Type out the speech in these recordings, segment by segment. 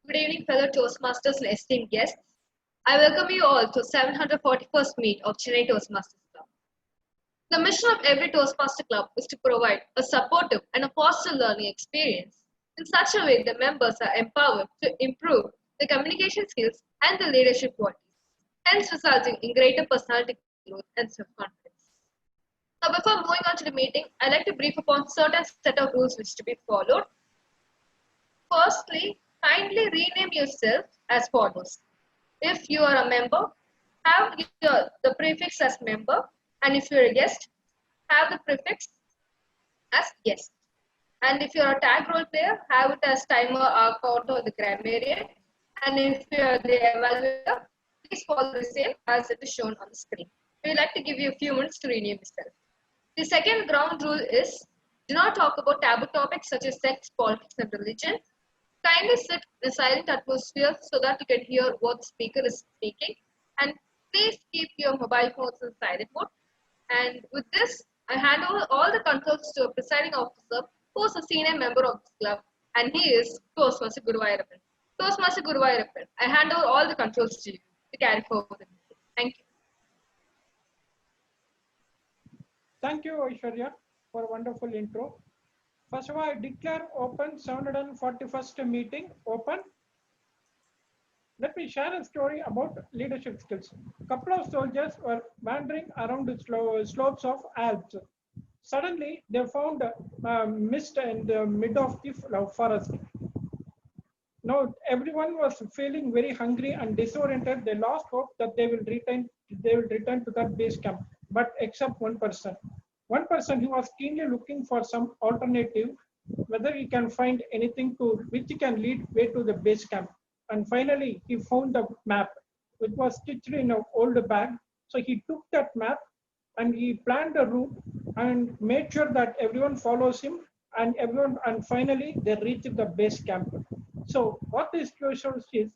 Good evening, fellow Toastmasters and esteemed guests. I welcome you all to 741st meet of Chennai Toastmasters Club. The mission of every Toastmaster Club is to provide a supportive and a positive learning experience in such a way that members are empowered to improve their communication skills and their leadership qualities, hence resulting in greater personality growth and self-confidence. Now, before moving on to the meeting, I'd like to brief upon certain set of rules which to be followed. Firstly, kindly rename yourself as follows. If you are a member, have the prefix as member, and if you're a guest, have the prefix as guest. And if you're a tag role player, have it as timer, arcout, or the grammarian. And if you're the evaluator, please follow the same as it is shown on the screen. We'd like to give you a few minutes to rename yourself. The second ground rule is do not talk about taboo topics such as sex, politics, and religion. Kindly sit in a silent atmosphere so that you can hear what the speaker is speaking. And please keep your mobile phones in silent mode. And with this, I hand over all the controls to a presiding officer who is a senior member of this club, and he is Toastmaster Guruvayurappan. Toastmaster Guruvayurappan, I hand over all the controls to you to carry forward the meeting. Thank you. Thank you, Aishwarya, for a wonderful intro. First of all, I declare open 741st meeting open. Let me share a story about leadership skills. A couple of soldiers were wandering around the slopes of Alps. Suddenly, they found mist in the mid of the forest. Now, everyone was feeling very hungry and disoriented. They lost hope that they will return to their base camp, but except one person. One person who was keenly looking for some alternative, whether he can find anything to which he can lead way to the base camp. And finally, he found the map, which was stitched in an old bag. So he took that map and he planned a route and made sure that everyone follows him and finally they reached the base camp. So what this shows is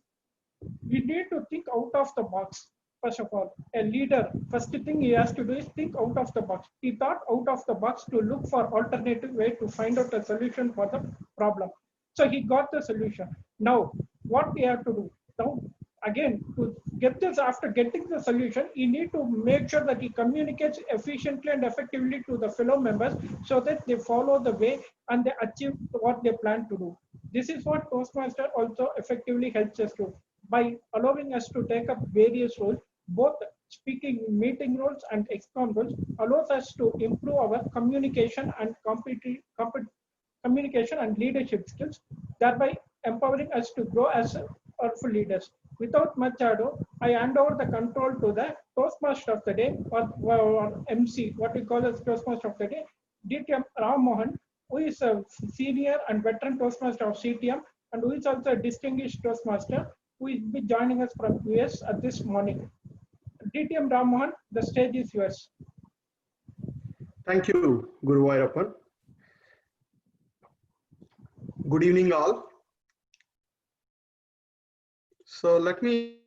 we need to think out of the box. First of all, a leader, first thing he has to do is think out of the box. He thought out of the box to look for alternative way to find out a solution for the problem. So he got the solution. Now, what we have to do? Now, again, to get this, after getting the solution, he need to make sure that he communicates efficiently and effectively to the fellow members so that they follow the way and they achieve what they plan to do. This is what Toastmaster also effectively helps us to, by allowing us to take up various roles, both speaking meeting roles and excom roles, allows us to improve our communication and communication and leadership skills, thereby empowering us to grow as powerful leaders. Without much ado, I hand over the control to the Toastmaster of the day, or MC, what we call as Toastmaster of the day, DTM Ram Mohan, who is a senior and veteran Toastmaster of CTM, and who is also a distinguished Toastmaster, who will be joining us from US at this morning. DTM Ram Mohan, the stage is yours. Thank you, Guruvayurappan. Good evening, all. So let me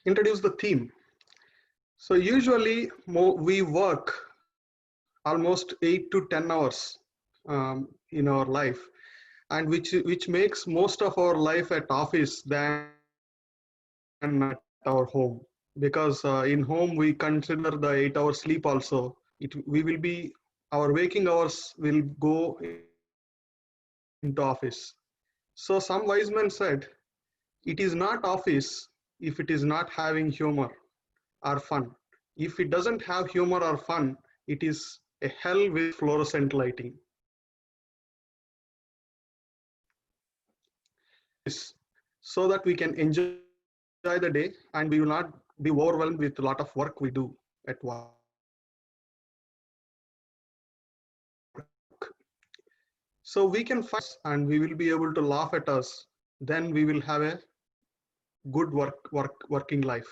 introduce the theme. So usually we work almost 8 to 10 hours in our life, and which makes most of our life at office than at our home, because in home we consider the 8 hour sleep also. Our waking hours will go into office. So some wise men said, it is not office if it is not having humor or fun. If it doesn't have humor or fun, it is a hell with fluorescent lighting. So that we can enjoy the day and we will not be overwhelmed with a lot of work we do at work. So we can find and we will be able to laugh at us. Then we will have a good working life.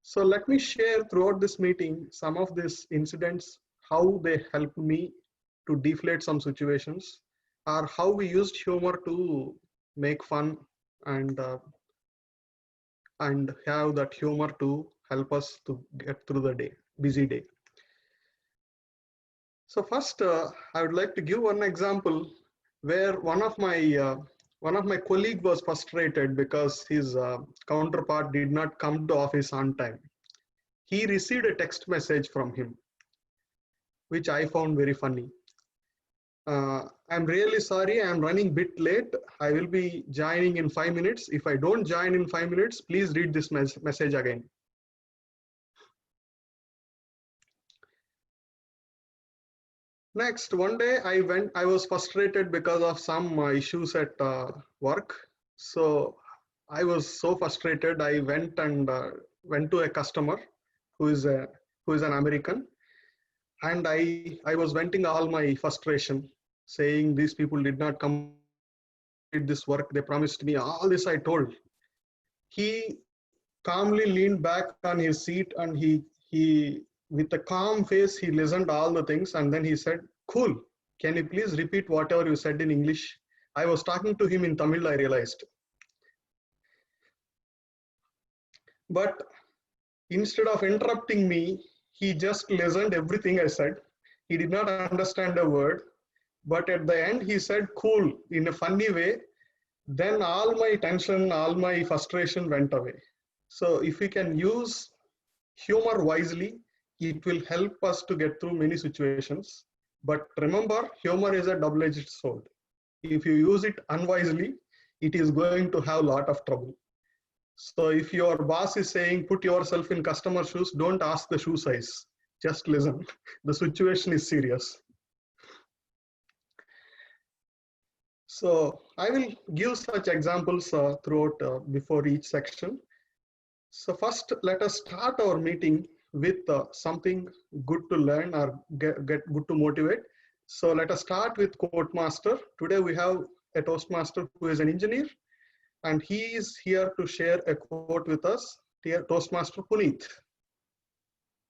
So let me share throughout this meeting some of these incidents, how they helped me to deflate some situations, or how we used humor to make fun and have that humor to help us to get through the busy day. So first, I would like to give one example where one of my one of my colleague was frustrated because his counterpart did not come to office on time. He received a text message from him, which I found very funny. I'm really sorry, I'm running bit late. I will be joining in 5 minutes. If I don't join in 5 minutes, please read this message again. Next, one day I was frustrated because of some issues at work. So I was so frustrated. I went to a customer who is an American, and I was venting all my frustration, saying these people did not complete this work. They promised me all this. I told. He calmly leaned back on his seat and he with a calm face he listened all the things and then he said, "Cool. Can you please repeat whatever you said in English?" I was talking to him in Tamil. I realized, but instead of interrupting me, he just listened everything I said. He did not understand a word, but at the end he said "cool" in a funny way. Then all my tension, all my frustration went away. So if we can use humor wisely, it will help us to get through many situations. But remember, humor is a double-edged sword. If you use it unwisely, it is going to have a lot of trouble. So if your boss is saying, put yourself in customer shoes, don't ask the shoe size. Just listen. The situation is serious. So I will give such examples throughout before each section. So first, let us start our meeting with something good to learn or get good to motivate. So let us start with Quote Master. Today we have a Toastmaster who is an engineer, and he is here to share a quote with us. Dear Toastmaster Puneet.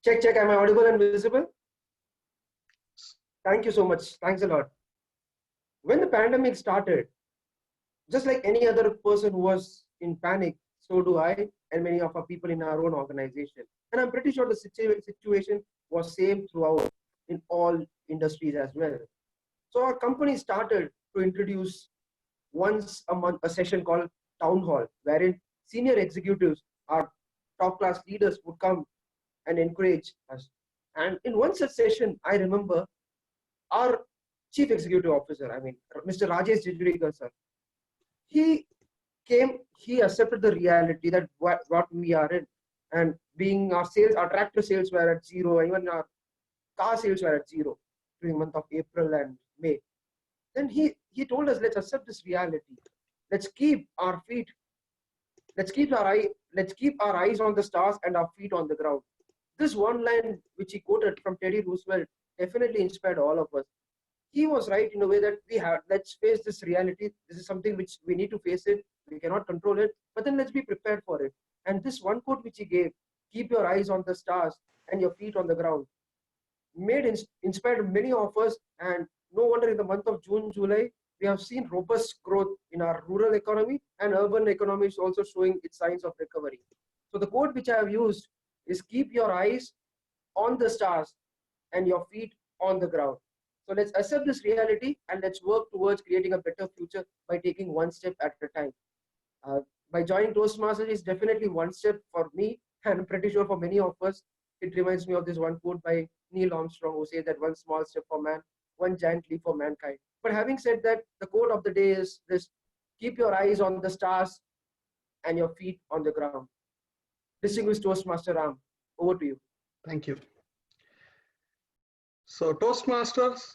Check, check. Am I audible and visible? Thank you so much. Thanks a lot. When the pandemic started, just like any other person who was in panic, so do I and many of our people in our own organization. And I'm pretty sure the situation was same throughout in all industries as well. So our company started to introduce once a month a session called Town Hall, wherein senior executives, our top class leaders would come and encourage us. And in one such session, I remember our Chief Executive Officer, Mr. Rajesh Jijurikar sir, he came, he accepted the reality that what we are in. And being our sales, our tractor sales were at zero, even our car sales were at zero during the month of April and May. Then he told us, let's accept this reality. Let's keep our feet, let's keep our eyes on the stars and our feet on the ground. This one line which he quoted from Teddy Roosevelt definitely inspired all of us. He was right in a way that let's face this reality. This is something which we need to face it. We cannot control it, but then let's be prepared for it. And this one quote which he gave, keep your eyes on the stars and your feet on the ground, inspired many of us. And no wonder in the month of June, July, we have seen robust growth in our rural economy, and urban economy is also showing its signs of recovery. So the quote which I have used is keep your eyes on the stars and your feet on the ground. So let's accept this reality and let's work towards creating a better future by taking one step at a time. By joining Toastmasters is definitely one step for me, and I'm pretty sure for many of us. It reminds me of this one quote by Neil Armstrong, who says that one small step for man, one giant leap for mankind. But having said that, the quote of the day is this: keep your eyes on the stars and your feet on the ground. Distinguished Toastmaster Ram, over to you. Thank you. So Toastmasters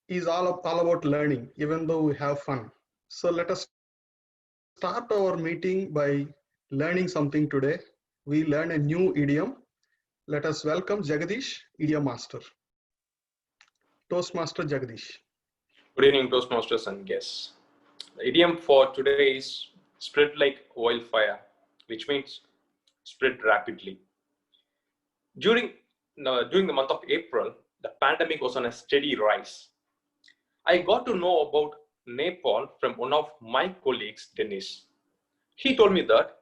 is all about learning, even though we have fun. So let us start our meeting by learning something today. We learn a new idiom. Let us welcome Jagadish, Idiom Master. Toastmaster Jagadish. Good evening, Toastmasters and guests. The idiom for today is spread like wildfire, which means spread rapidly. During the month of April, the pandemic was on a steady rise. I got to know about Nepal from one of my colleagues, Dennis. He told me that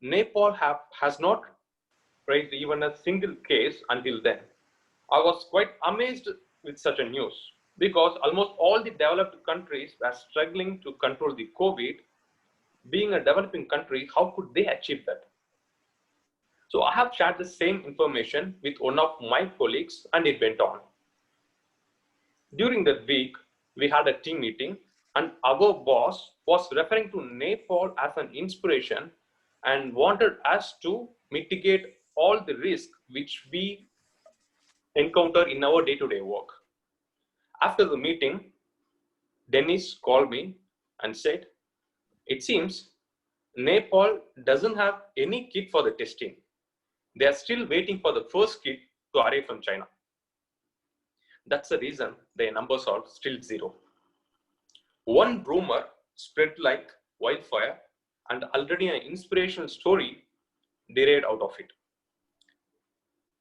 Nepal has not raised even a single case until then. I was quite amazed with such a news. because almost all the developed countries were struggling to control the COVID. Being a developing country, how could they achieve that? So I have shared the same information with one of my colleagues and it went on. During that week, we had a team meeting and our boss was referring to Nepal as an inspiration and wanted us to mitigate all the risk which we encounter in our day-to-day work. After the meeting, Dennis called me and said, it seems Nepal doesn't have any kit for the testing. They are still waiting for the first kit to arrive from China. That's the reason their numbers are still zero. One rumor spread like wildfire and already an inspirational story derived out of it.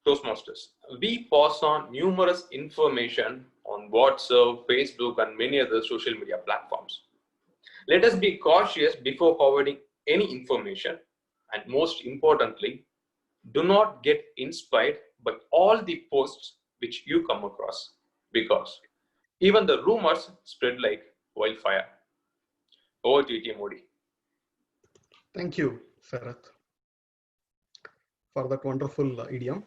Toastmasters, we pass on numerous information on WhatsApp, Facebook, and many other social media platforms. Let us be cautious before forwarding any information, and most importantly, do not get inspired by all the posts which you come across, because even the rumors spread like wildfire. Over to you, Modi. Thank you, Sarath, for that wonderful idiom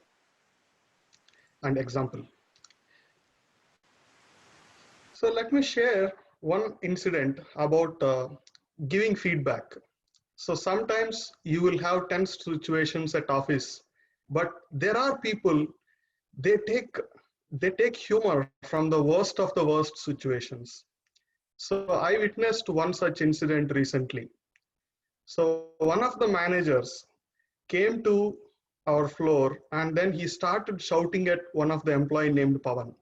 and example. So let me share one incident about giving feedback. So sometimes you will have tense situations at office, but there are people, they take humor from the worst of the worst situations. So I witnessed one such incident recently. So one of the managers came to our floor and then he started shouting at one of the employee named Pawan.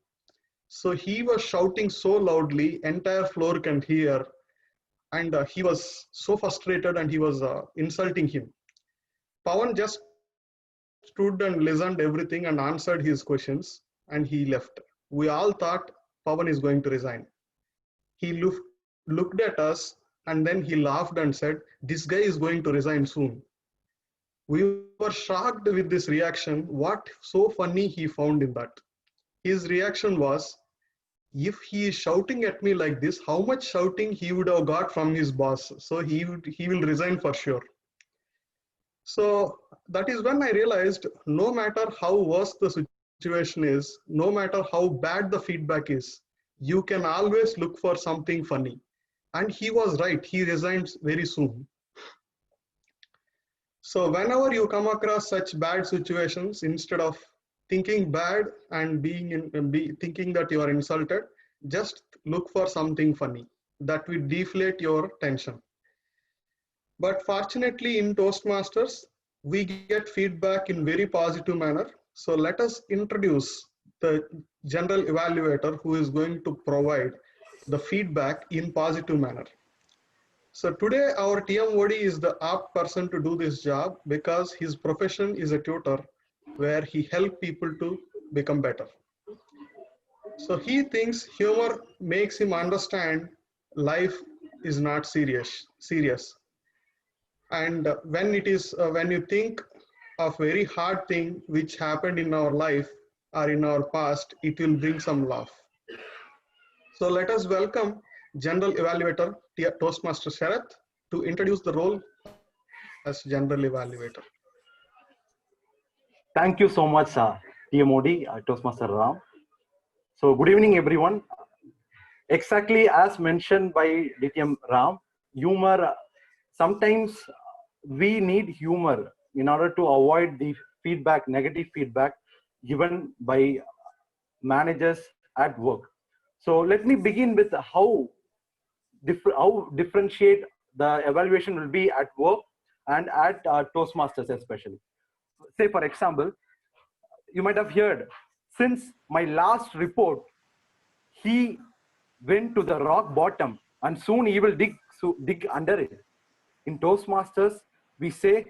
So he was shouting so loudly, entire floor can hear, and he was so frustrated and he was insulting him. Pawan just stood and listened everything and answered his questions and he left. We all thought Pawan is going to resign. He looked at us and then he laughed and said, "This guy is going to resign soon." We were shocked with this reaction. What so funny he found in that? His reaction was, if he is shouting at me like this, how much shouting he would have got from his boss. So he will resign for sure. So that is when I realized no matter how worse the situation is, no matter how bad the feedback is, you can always look for something funny. And he was right, he resigns very soon. So whenever you come across such bad situations, instead of thinking bad and thinking that you are insulted, just look for something funny that will deflate your tension. But fortunately in Toastmasters, we get feedback in very positive manner. So let us introduce the general evaluator who is going to provide the feedback in positive manner. So today our TMOD is the apt person to do this job because his profession is a tutor where he helps people to become better. So he thinks humor makes him understand life is not serious. And when you think of very hard thing which happened in our life or in our past, it will bring some laugh. So let us welcome General Evaluator Toastmaster Sharath to introduce the role as General Evaluator. Thank you so much, TMOD, Toastmaster Ram. So good evening, everyone. Exactly as mentioned by DTM Ram, humor, sometimes we need humor in order to avoid the feedback, negative feedback given by managers at work. So let me begin with how differentiate the evaluation will be at work and at Toastmasters especially. Say for example, you might have heard, since my last report, he went to the rock bottom and soon he will dig under it. In Toastmasters, we say,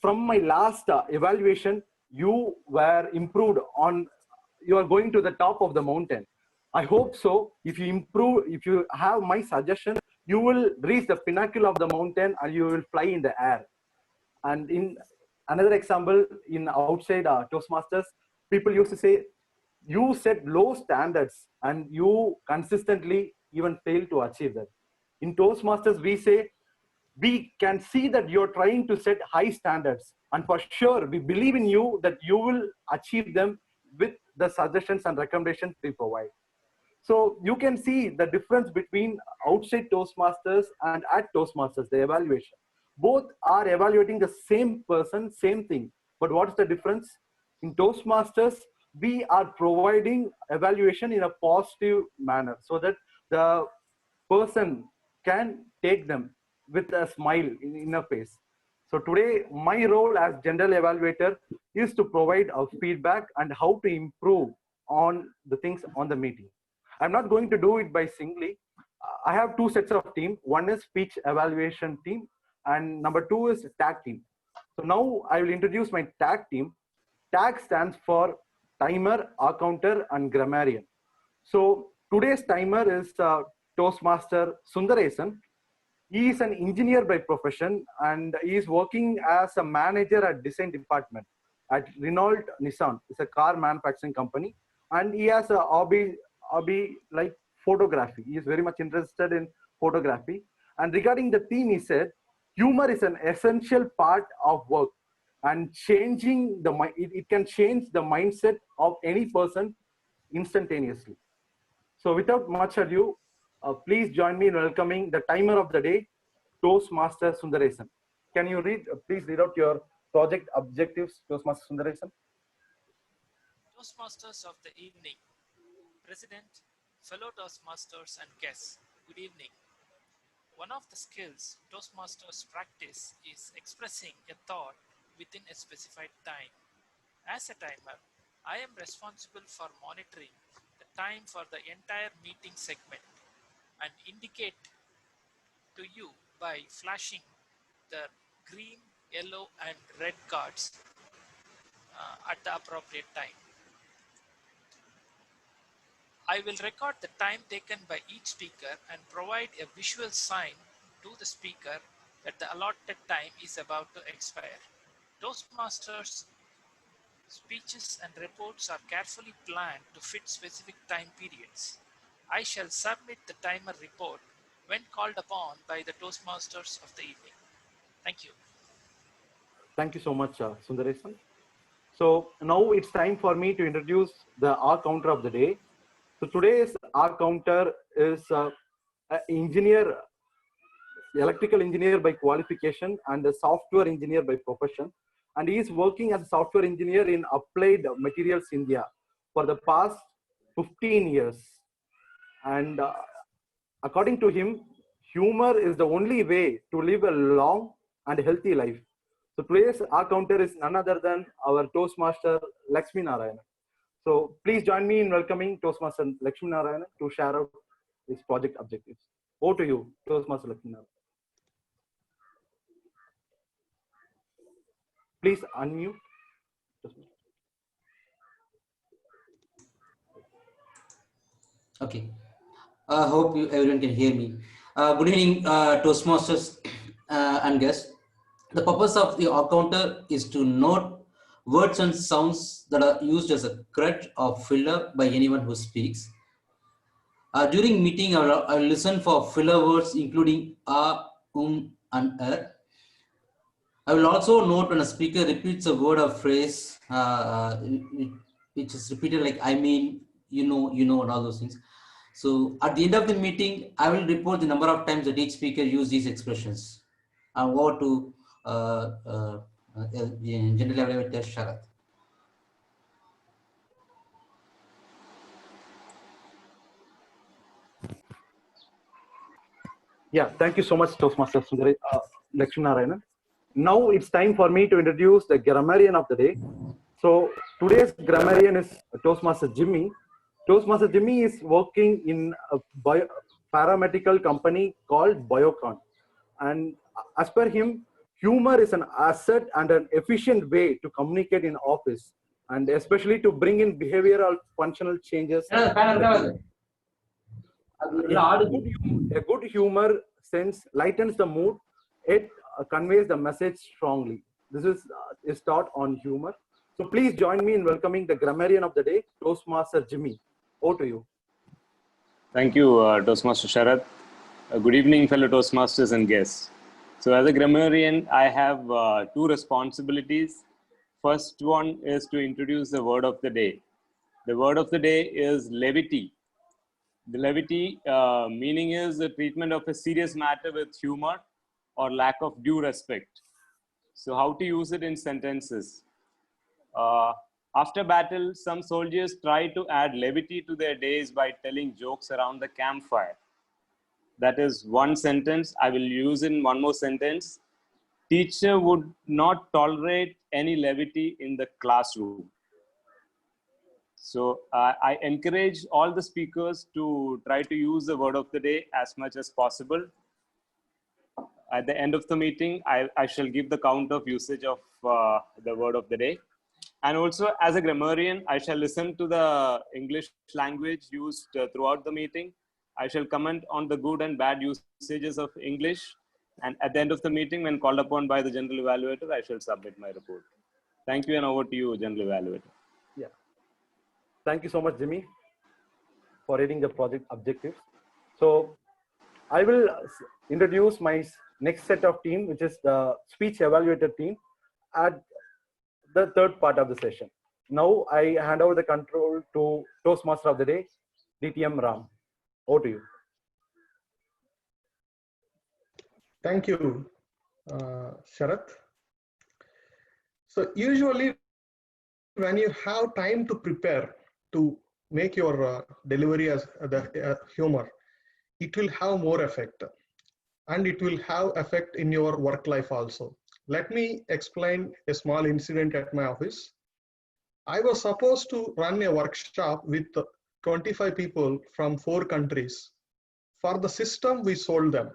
from my last evaluation, you were improved on, you are going to the top of the mountain. I hope so. If you improve, if you have my suggestion, you will reach the pinnacle of the mountain and you will fly in the air. And in another example, in outside Toastmasters, people used to say, you set low standards and you consistently even fail to achieve that. In Toastmasters, we say, we can see that you're trying to set high standards, and for sure we believe in you that you will achieve them with the suggestions and recommendations we provide. So you can see the difference between outside Toastmasters and at Toastmasters, the evaluation. Both are evaluating the same person, same thing. But what's the difference? In Toastmasters, we are providing evaluation in a positive manner so that the person can take them with a smile in a face. So today, my role as general evaluator is to provide a feedback and how to improve on the things on the meeting. I'm not going to do it by singly. I have two sets of team. One is speech evaluation team, and number two is tag team. So now I will introduce my tag team. Tag stands for timer, counter, and grammarian. So today's timer is Toastmaster Sundaresan. He is an engineer by profession, and he is working as a manager at design department at Renault Nissan. It's a car manufacturing company, and he has a hobby like photography. He is very much interested in photography. And regarding the theme, he said, humor is an essential part of work, and it can change the mindset of any person instantaneously. So without much ado, please join me in welcoming the timer of the day, Toastmaster Sundaresan. Can you please read out your project objectives, Toastmaster Sundaresan? Toastmasters of the evening, President, fellow Toastmasters and guests, good evening. One of the skills Toastmasters practice is expressing a thought within a specified time. As a timer, I am responsible for monitoring the time for the entire meeting segment and indicate to you by flashing the green, yellow, and red cards at the appropriate time. I will record the time taken by each speaker and provide a visual sign to the speaker that the allotted time is about to expire. Toastmasters speeches and reports are carefully planned to fit specific time periods. I shall submit the timer report when called upon by the Toastmasters of the evening. Thank you. Thank you so much, Sundaresan. So now it's time for me to introduce the R counter of the day. So today's R counter is an engineer, electrical engineer by qualification and a software engineer by profession. And he is working as a software engineer in Applied Materials India for the past 15 years. And according to him, humor is the only way to live a long and healthy life. So today's R counter is none other than our Toastmaster Lakshmi Narayana. So please join me in welcoming Toastmaster Lakshmi Narayana to share out his project objectives. Over to you, Toastmaster Lakshmi Narayana. Please unmute. Okay. I hope everyone can hear me. Good evening, Toastmasters and guests. The purpose of the R counter is to note words and sounds that are used as a crutch or filler by anyone who speaks. During meeting, I'll listen for filler words including and I will also note when a speaker repeats a word or phrase which is repeated like I mean, you know, and all those things. So at the end of the meeting, I will report the number of times that each speaker used these expressions. Over to General Evaluator Sharath. Yeah, thank you so much, Toastmaster Lakshmi Narayana. Now it's time for me to introduce the grammarian of the day. So today's grammarian is Toastmaster Jimmy. Toastmaster Jimmy is working in a paramedical company called Biocon. And as per him, humor is an asset and an efficient way to communicate in office, and especially to bring in behavioral functional changes. A good humor sense lightens the mood. It conveys the message strongly. This is taught on humor. So please join me in welcoming the grammarian of the day, Toastmaster Jimmy. Over to you. Thank you, Toastmaster Sharath. Good evening, fellow Toastmasters and guests. So, as a grammarian, I have two responsibilities. First one is to introduce the word of the day. The word of the day is levity. The levity meaning is the treatment of a serious matter with humor or lack of due respect. So, how to use it in sentences? After battle, some soldiers try to add levity to their days by telling jokes around the campfire. That is one sentence. I will use in one more sentence. Teacher would not tolerate any levity in the classroom. So I encourage all the speakers to try to use the word of the day as much as possible. At the end of the meeting, I shall give the count of usage of the word of the day. And also, as a grammarian, I shall listen to the English language used throughout the meeting. I shall comment on the good and bad usages of English. And at the end of the meeting, when called upon by the general evaluator, I shall submit my report. Thank you, and over to you, general evaluator. Yeah. Thank you so much, Jimmy, for reading the project objectives. So I will introduce my next set of team, which is the speech evaluator team, at the third part of the session. Now I hand over the control to Toastmaster of the day, DTM Ram. Over to you. Thank you, Sharath. So usually when you have time to prepare to make your delivery as the humor, it will have more effect, and it will have effect in your work life also. Let me explain a small incident at my office. I was supposed to run a workshop with 25 people from 4 countries. For the system, we sold them.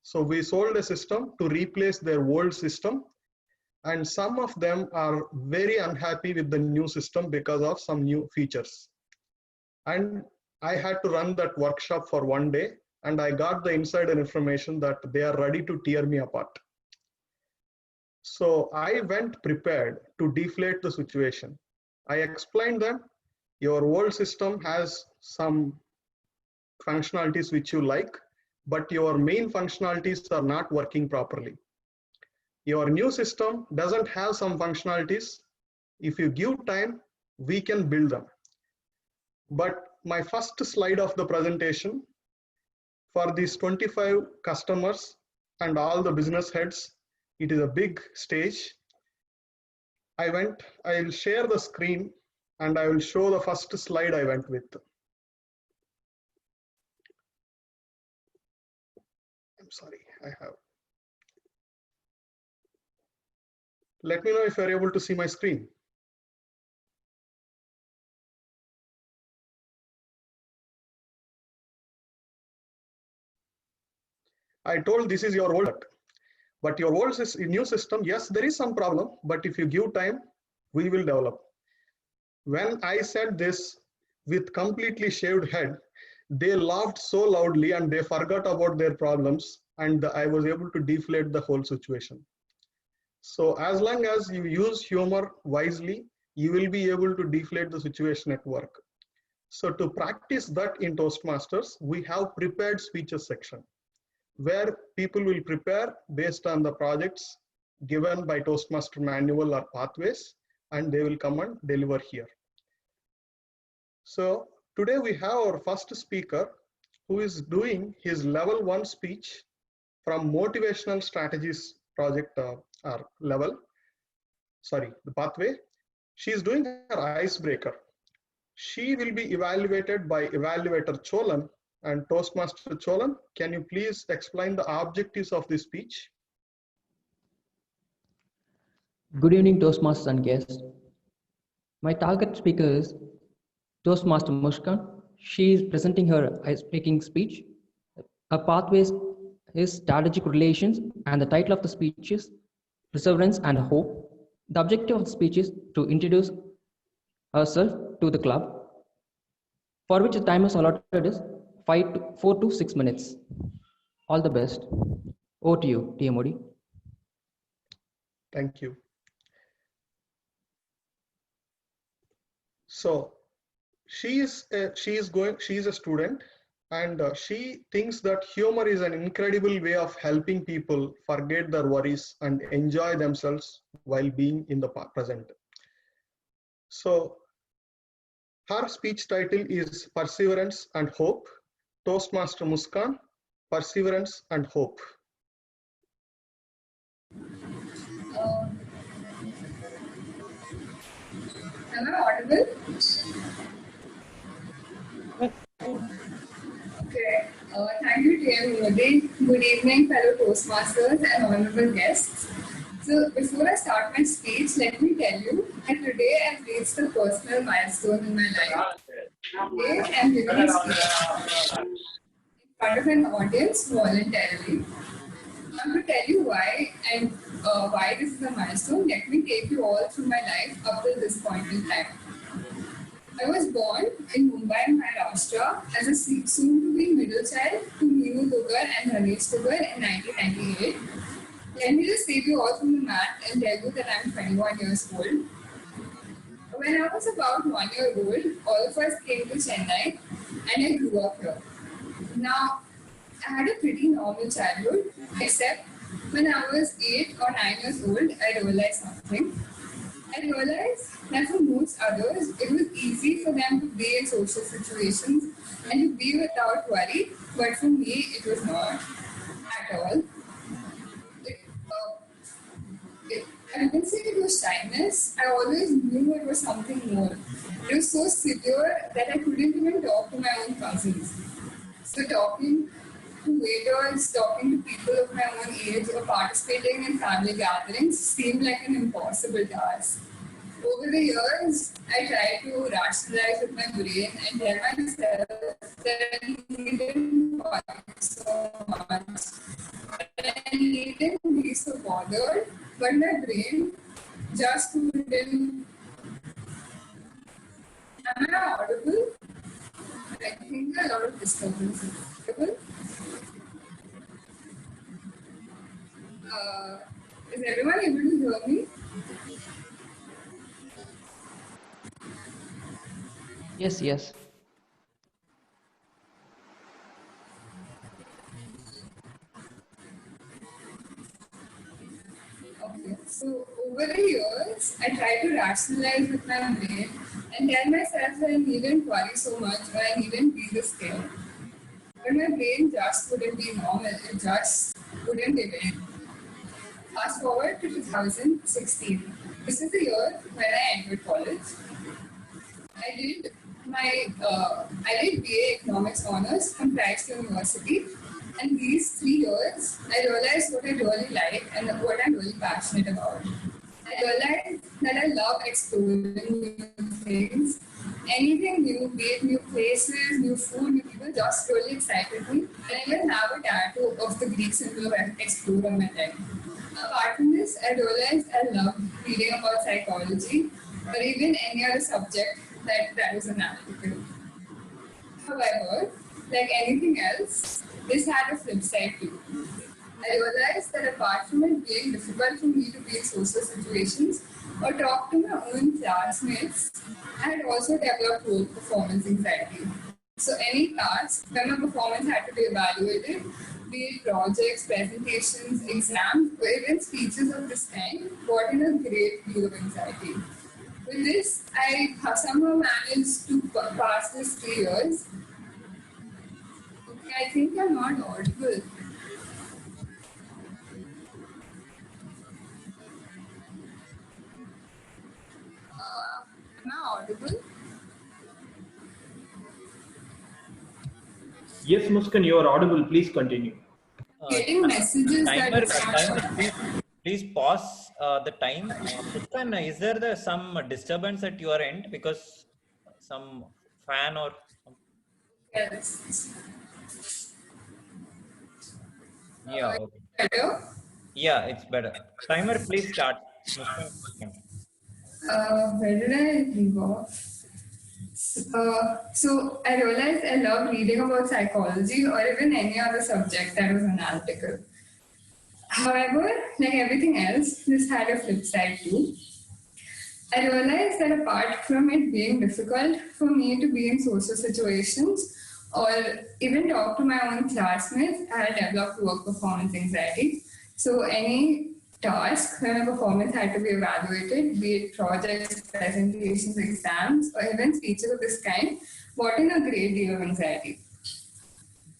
So we sold a system to replace their old system, and some of them are very unhappy with the new system because of some new features. And I had to run that workshop for 1 day, and I got the insider information that they are ready to tear me apart. So I went prepared to deflate the situation. I explained them, your old system has some functionalities which you like, but your main functionalities are not working properly. Your new system doesn't have some functionalities. If you give time, we can build them. But my first slide of the presentation, for these 25 customers and all the business heads, it is a big stage. I'll share the screen and I will show the first slide I went with. I'm sorry, I have. Let me know if you're able to see my screen. I told this is your old, but your old new system, yes, there is some problem, but if you give time, we will develop. When I said this with completely shaved head, they laughed so loudly and they forgot about their problems, and I was able to deflate the whole situation. So as long as you use humor wisely, you will be able to deflate the situation at work. So to practice that in Toastmasters, we have prepared speeches section, where people will prepare based on the projects given by Toastmaster manual or pathways, and they will come and deliver here. So today we have our first speaker who is doing his level 1 speech from motivational strategies project or level, sorry, the pathway. She is doing her icebreaker. She will be evaluated by evaluator Cholan. And Toastmaster Cholan, can you please explain the objectives of this speech? Good evening, Toastmasters and guests. My target speaker is Toastmaster Mushkan. She is presenting her speaking speech. Her pathways is strategic relations, and the title of the speech is Perseverance and Hope. The objective of the speech is to introduce herself to the club, for which the time is allotted is 4 to 6 minutes. All the best. Over to you, TMOD. Thank you. So she is a student, and she thinks that humor is an incredible way of helping people forget their worries and enjoy themselves while being in the present. So her speech title is Perseverance and Hope. Toastmaster Muskan, Perseverance and Hope. Am I audible? Okay. Thank you, TM Modi. Good evening, fellow Toastmasters and honorable guests. So, before I start my speech, let me tell you that today I've reached a personal milestone in my life. Today I'm giving a speech in front of an audience voluntarily. Now, to tell you why and why this is a milestone, let me take you all through my life up till this point in time. I was born in Mumbai, Maharashtra, as a soon-to-be middle child to Meenu Dugar and Ramesh Dugar in 1998. Let me just save you all from the math and tell you that I'm 21 years old. When I was about 1 year old, all of us came to Chennai and I grew up here. Now, I had a pretty normal childhood, except when I was 8 or 9 years old, I realized something. I realized that for most others, it was easy for them to be in social situations and to be without worry, but for me, it was not at all. It, it, I wouldn't say it was shyness. I always knew it was something more. It was so severe that I couldn't even talk to my own cousins. So talking to waiters, talking to people of my own age, or participating in family gatherings seemed like an impossible task. Over the years, I tried to rationalize with my brain and tell myself that I needn't worry so much. I needn't be so bothered, but my brain just couldn't. Am I audible? I think there are a lot of disturbances. Audible? Uh, is everyone able to hear me? Yes, yes. Okay. So over the years, I tried to rationalize with my brain and tell myself that I needn't worry so much or I needn't be this scared. But my brain just couldn't be normal. It just couldn't even. Fast forward to 2016. This is the year when I entered college. I did I did BA Economics Honors from Christ University, and these 3 years I realized what I really like and what I'm really passionate about. I realized that I love exploring new things. Anything new, be it new places, new food, new people, just really excited me. And I even have a tattoo of the Greek symbol of explore on my leg. Apart from this, I realized I love reading about psychology or even any other subject that is analytical. However, like anything else, this had a flip side too. I realized that apart from it being difficult for me to be in social situations or talk to my own classmates, I had also developed poor performance anxiety. So any task where my performance had to be evaluated, be it projects, presentations, exams, or even speeches of this kind, got in a great deal of anxiety. With this, I have somehow managed to pass this 3 years. Okay, I think I'm not audible. Am I audible? Yes, Muskan, you are audible. Please continue. Getting messages Timer, that please pause the time. Muskan, is there some disturbance at your end because some fan or some... yes. Yeah, okay. Better. Yeah, it's better. Timer, please start. Muskan, continue. Where did I leave off? So I realized I love reading about psychology or even any other subject that was analytical. However, like everything else, this had a flip side too. I realized that apart from it being difficult for me to be in social situations or even talk to my own classmates, I had developed work performance anxiety. So any task when a performance had to be evaluated, be it projects, presentations, exams, or even speeches of this kind, brought in a great deal of anxiety.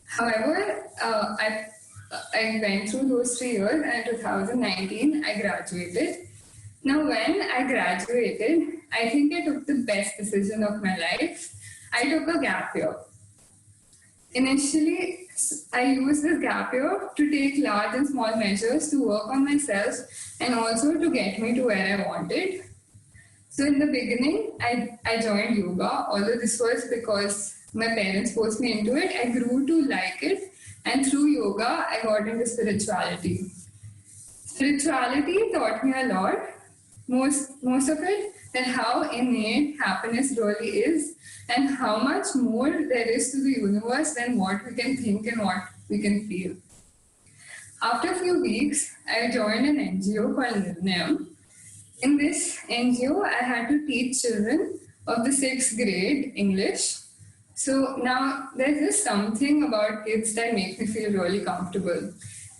However, I went through those 3 years, and in 2019, I graduated. Now, when I graduated, I think I took the best decision of my life. I took a gap year. Initially, I used this gap year to take large and small measures to work on myself and also to get me to where I wanted. So in the beginning, I joined yoga, although this was because my parents forced me into it. I grew to like it, and through yoga, I got into spirituality. Spirituality taught me a lot, most of it, that how innate happiness really is, and how much more there is to the universe than what we can think and what we can feel. After a few weeks, I joined an NGO called Nirnayam. In this NGO, I had to teach children of the 6th grade English. So now there's just something about kids that makes me feel really comfortable.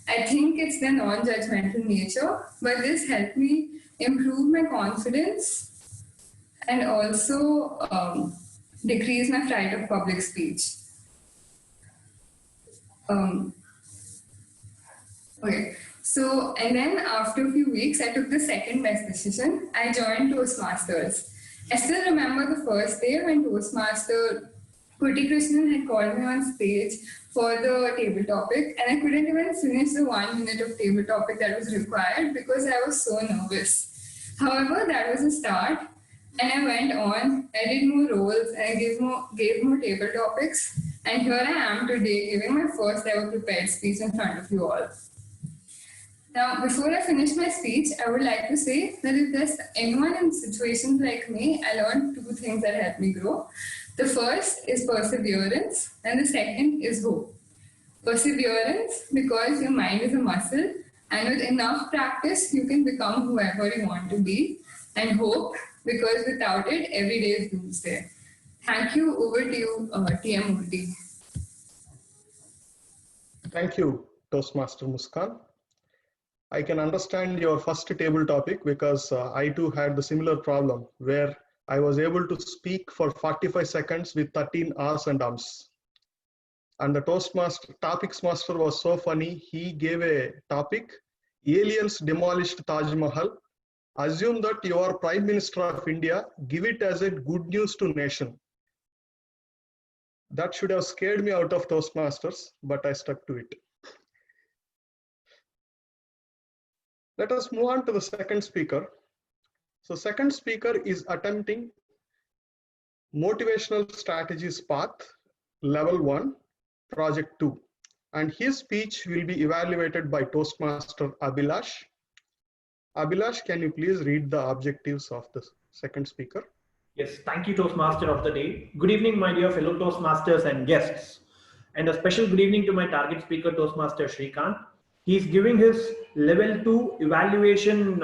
I think it's their non-judgmental nature, but this helped me improve my confidence and also decrease my fright of public speech. Okay, so and then after a few weeks, I took the second best decision. I joined Toastmasters. I still remember the first day when Toastmaster Kuti Krishnan had called me on stage for the table topic, and I couldn't even finish the 1 minute of table topic that was required because I was so nervous. However, that was a start, and I went on. I did more roles, and I gave more table topics, and here I am today giving my first ever prepared speech in front of you all. Now, before I finish my speech, I would like to say that if there's anyone in situations like me, I learned 2 things that helped me grow. The first is perseverance, and the second is hope. Perseverance, because your mind is a muscle, and with enough practice, you can become whoever you want to be. And hope, because without it, every day is doomsday. Thank you. Over to you, TM Murthy. Thank you, Toastmaster Muskan. I can understand your first table topic because I too had the similar problem where I was able to speak for 45 seconds with 13 R's and ums. And the topics master was so funny. He gave a topic, aliens demolished Taj Mahal. Assume that you are Prime Minister of India, give it as a good news to nation. That should have scared me out of Toastmasters, but I stuck to it. Let us move on to the second speaker. So second speaker is attempting motivational strategies path, level 1, project 2. And his speech will be evaluated by Toastmaster Abhilash. Abhilash, can you please read the objectives of the second speaker? Yes, thank you, Toastmaster of the day. Good evening, my dear fellow Toastmasters and guests. And a special good evening to my target speaker, Toastmaster Shrikant. He's giving his level 2 evaluation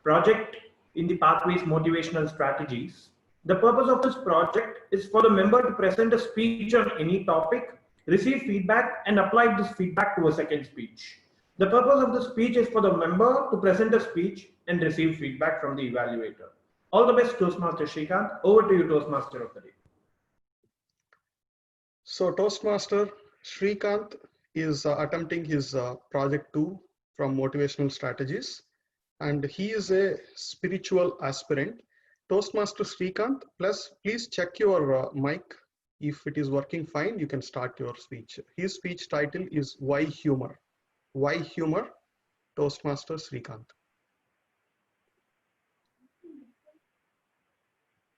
project in the Pathways Motivational Strategies. The purpose of this project is for the member to present a speech on any topic, receive feedback, and apply this feedback to a second speech. The purpose of the speech is for the member to present a speech and receive feedback from the evaluator. All the best, Toastmaster Shrikant. Over to you, Toastmaster of the day. So Toastmaster Shrikant is attempting his project 2 from Motivational Strategies, and he is a spiritual aspirant. Toastmaster Shrikant, please check your mic. If it is working fine, you can start your speech. His speech title is Why Humor? Why Humor? Toastmaster Shrikant.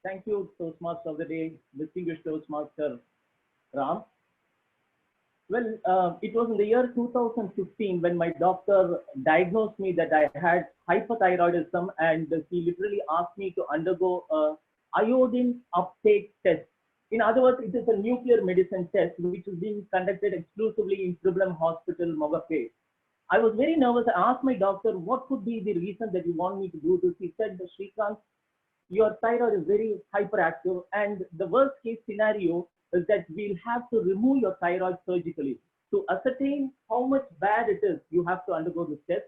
Thank you, Toastmaster of the day, distinguished Toastmaster Ram. Well, it was in the year 2015 when my doctor diagnosed me that I had hyperthyroidism, and he literally asked me to undergo a iodine uptake test. In other words, it is a nuclear medicine test which is being conducted exclusively in Tribhuvan Hospital, Mogape. I was very nervous. I asked my doctor, what could be the reason that you want me to do this? He said, Shrikant, your thyroid is very hyperactive, and the worst case scenario is that we'll have to remove your thyroid surgically. To ascertain how much bad it is, you have to undergo this test.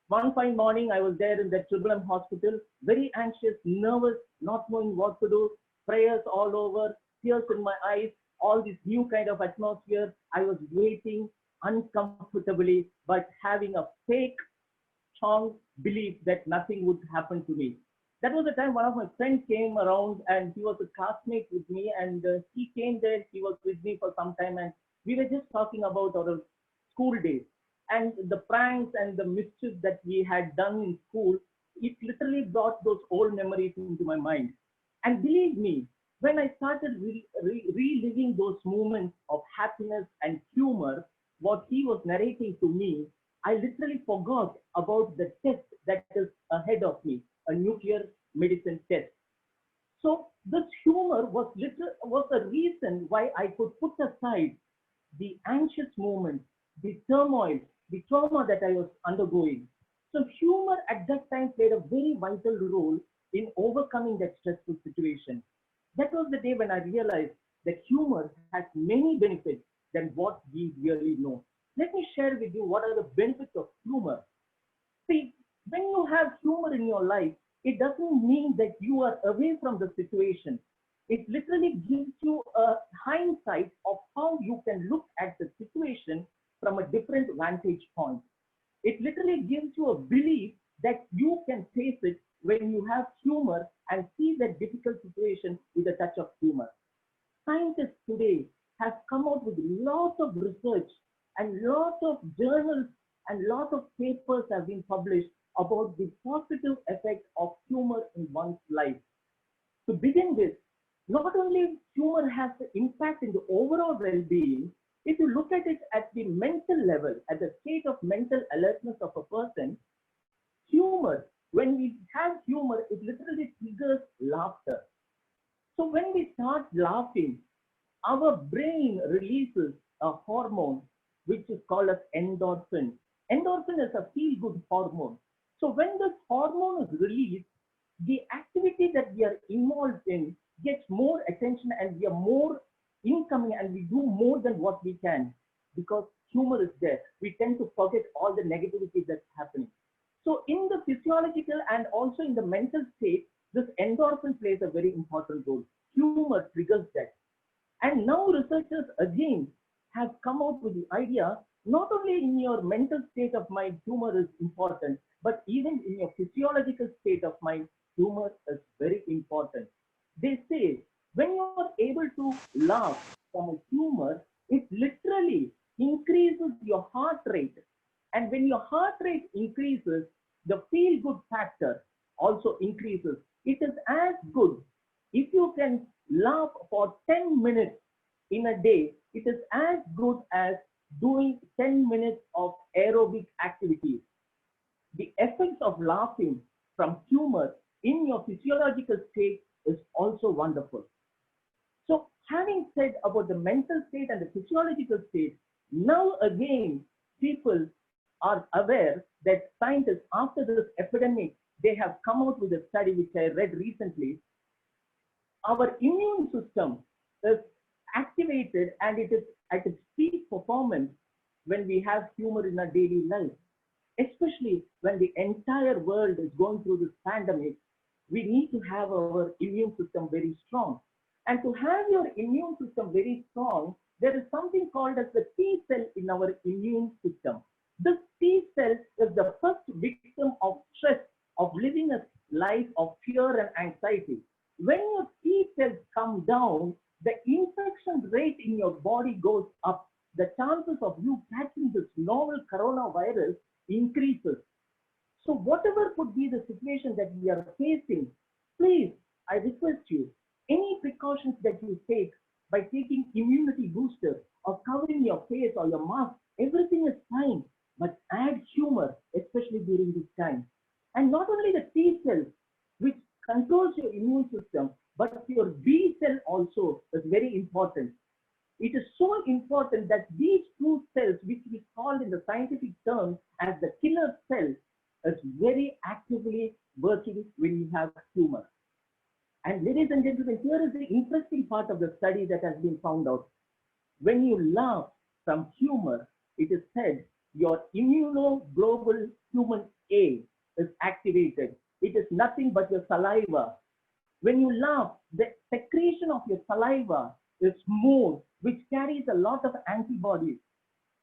One fine morning, I was there in the Triple M hospital, very anxious, nervous, not knowing what to do, prayers all over, tears in my eyes, all this new kind of atmosphere. I was waiting uncomfortably, but having a fake strong belief that nothing would happen to me. That was the time one of my friends came around, and he was a classmate with me, and he came there, he was with me for some time, and we were just talking about our school days and the pranks and the mischief that we had done in school. It literally brought those old memories into my mind. And believe me, when I started reliving those moments of happiness and humor, what he was narrating to me, I literally forgot about the test that is ahead of me, a nuclear medicine test. So this humor was the reason why I could put aside the anxious moments, the turmoil, the trauma that I was undergoing. So humor at that time played a very vital role in overcoming that stressful situation. That was the day when I realized that humor has many benefits than what we really know. Let me share with you what are the benefits of humor. See, when you have humor in your life, it doesn't mean that you are away from the situation. It literally gives you a hindsight of how you can look at the situation from a different vantage point. It literally gives you a belief that you can face it when you have humor and see that difficult situation with a touch of humor. Scientists today have come out with lots of research and lots of journals and lots of papers have been published about the positive effect of humor in one's life. To begin with, not only humor has the impact in the overall well-being, if you look at it at the mental level, at the state of mental alertness of a person, humor, when we have humor, it literally triggers laughter. So when we start laughing, our brain releases a hormone which is called as endorphin. Endorphin is a feel-good hormone. So when this hormone is released, the activity that we are involved in gets more attention and we are more incoming and we do more than what we can because humor is there. We tend to forget all the negativity that's happening. So in the physiological and also in the mental state, this endorphin plays a very important role. Humor triggers that. And now researchers again have come out with the idea, not only in your mental state of mind, humor is important, but even in your physiological state of mind, humor is very important. They say when you are able to laugh from a humor, it literally increases your heart rate. And when your heart rate increases, the feel good factor also increases. It is as good if you can laugh for 10 minutes in a day, it is as good as doing 10 minutes of aerobic activities. The effects of laughing from humor in your physiological state is also wonderful. So having said about the mental state and the physiological state, now again, people are aware that scientists, after this epidemic, they have come out with a study which I read recently. Our immune system is activated and it is at its peak performance when we have humor in our daily life, especially when the entire world is going through this pandemic. We need to have our immune system very strong. And to have your immune system very strong, there is something called as the T cell in our immune system. This T cell is the first victim of stress, of living a life of fear and anxiety. When your T cells come down, the infection rate in your body goes up. The chances of you catching this novel coronavirus increases. So whatever could be the situation that we are facing, please, I request you, any precautions that you take by taking immunity booster or covering your face or your mask, everything is fine, but add humor, especially during this time. And not only the T cells, which controls your immune system, but your B cell also is very important. It is so important that these two cells, which we call in the scientific term as the killer cell, is very actively working when you have humor. And ladies and gentlemen, here is the interesting part of the study that has been found out. When you laugh from humor, it is said your immunoglobulin human A is activated. It is nothing but your saliva. When you laugh, the secretion of your saliva is more, which carries a lot of antibodies.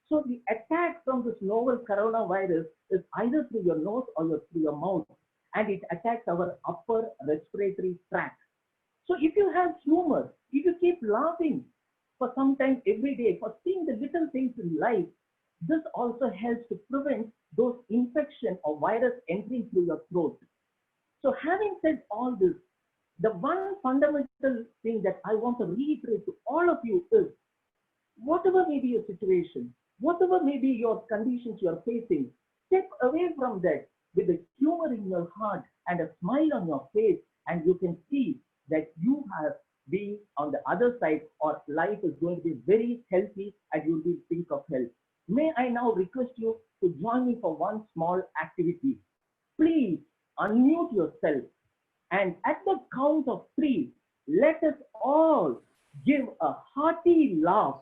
So the attack from this novel coronavirus is either through your nose or through your mouth, and it attacks our upper respiratory tract. So if you have humor, if you keep laughing for some time every day, for seeing the little things in life, this also helps to prevent those infection or virus entering through your throat. So having said all this, the one fundamental thing that I want to reiterate to all of you is, whatever may be your situation, whatever may be your conditions you are facing, step away from that with a humor in your heart and a smile on your face, and you can see that you have been on the other side, or life is going to be very healthy and you'll be think of health. May I now request you to join me for one small activity. Please unmute yourself, and at the count of 3, let us all give a hearty laugh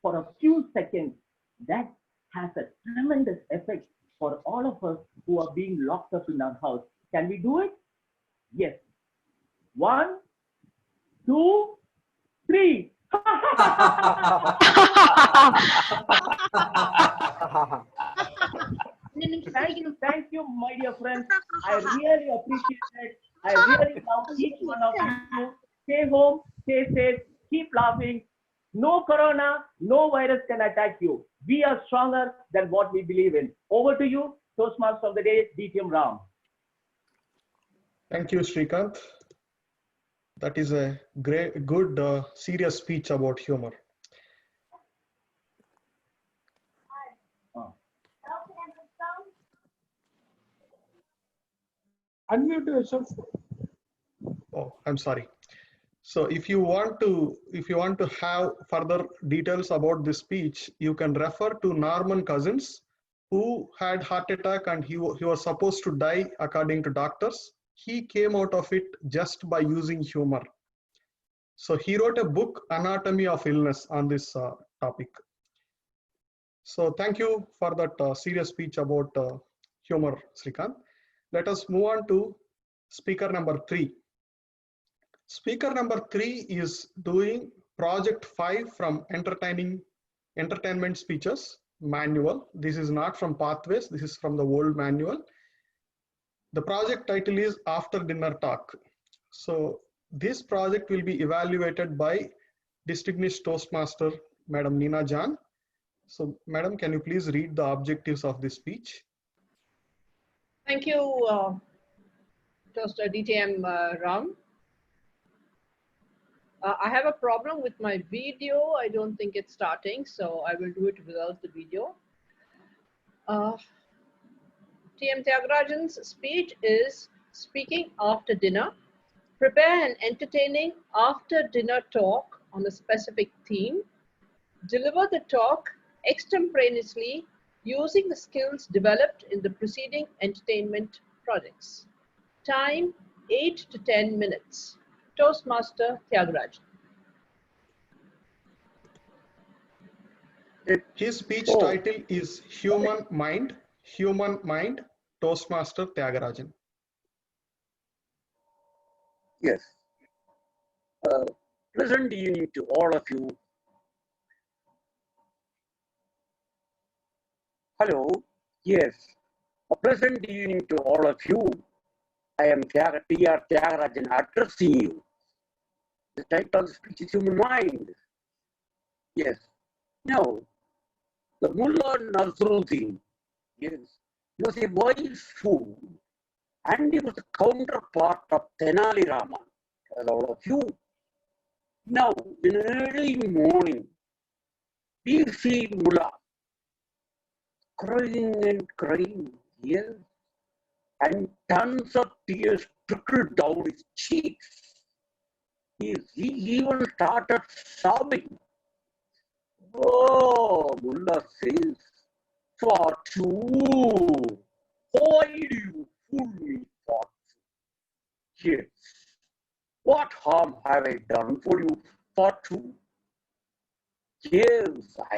for a few seconds. That has a tremendous effect for all of us who are being locked up in our house. Can we do it? Yes. 1, 2, 3. Thank you, my dear friends. I really appreciate it. I really love each one of you. Stay home, stay safe, keep laughing. No corona, no virus can attack you. We are stronger than what we believe in. Over to you, Toastmaster of the Day, DTM Ram. Thank you, Srikanth. That is a great, good, serious speech about humor. Unmute yourself. Oh, I'm sorry. So if you want to have further details about this speech, you can refer to Norman Cousins, who had heart attack and he was supposed to die according to doctors. He came out of it just by using humor. So he wrote a book, Anatomy of Illness, on this topic. So thank you for that serious speech about humor, Srikanth. Let us move on to speaker number 3. Speaker number 3 is doing project 5 from entertainment speeches manual. This is not from Pathways, this is from the old manual. The project title is After Dinner Talk. So this project will be evaluated by distinguished Toastmaster, Madam Nina Jan. So Madam, can you please read the objectives of this speech? Thank you, Toaster DTM Ram. I have a problem with my video. I don't think it's starting, so I will do it without the video. TM Tyagarajan's speech is Speaking After Dinner. Prepare an entertaining after dinner talk on a specific theme. Deliver the talk extemporaneously using the skills developed in the preceding entertainment projects. Time 8 to 10 minutes. Toastmaster Tyagarajan. His speech title is Human Mind, Toastmaster Tyagarajan. Yes. Pleasant evening to all of you. Hello. Yes. A pleasant evening to all of you. I am T.R. Tyagarajan addressing you. The title of the speech is Human Mind. Yes. Now, the Mullah Nasruddin, yes, he was a wise fool, and he was the counterpart of Tenali Rama, as all of you. Now, in early morning, we see Mullah crying and crying, yes, and tons of tears trickled down his cheeks. He even started sobbing. Oh, Mullah says, Fatu, why do you fool me, Fatu? Yes, What harm have I done for you, Fortune? Yes, I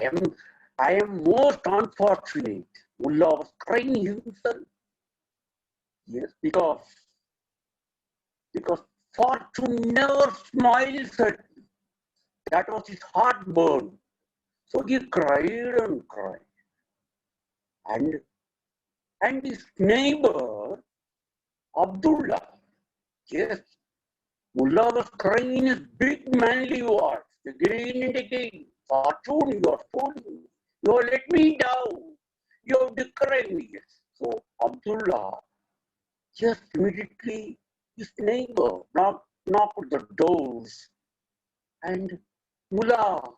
am most unfortunate. Mullah was crying himself. Yes, because Fortune never smiles at me. That was his heartburn. So he cried and cried. And his neighbor, Abdullah, yes, Mullah was crying in his big manly voice, again and again. Fortune, you are fooling. You have let me down. You have decried me. So Abdullah just immediately his neighbor knocked the doors. And Mullah,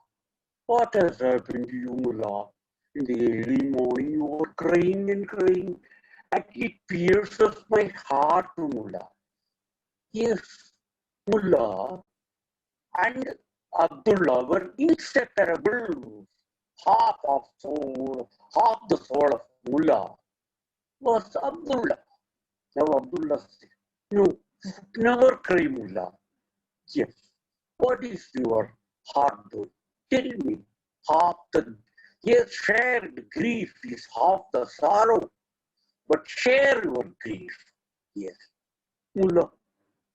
what has happened to you, Mullah? In the early morning you were crying and crying. And it pierces my heart, Mullah. Yes, Mullah and Abdullah were inseparable. Half the soul of Mullah was Abdullah. Now Abdullah said, no, never cry, Mullah. Yes, what is your heartburn? Tell me. Yes, shared grief is half the sorrow, but share your grief. Yes, Mullah.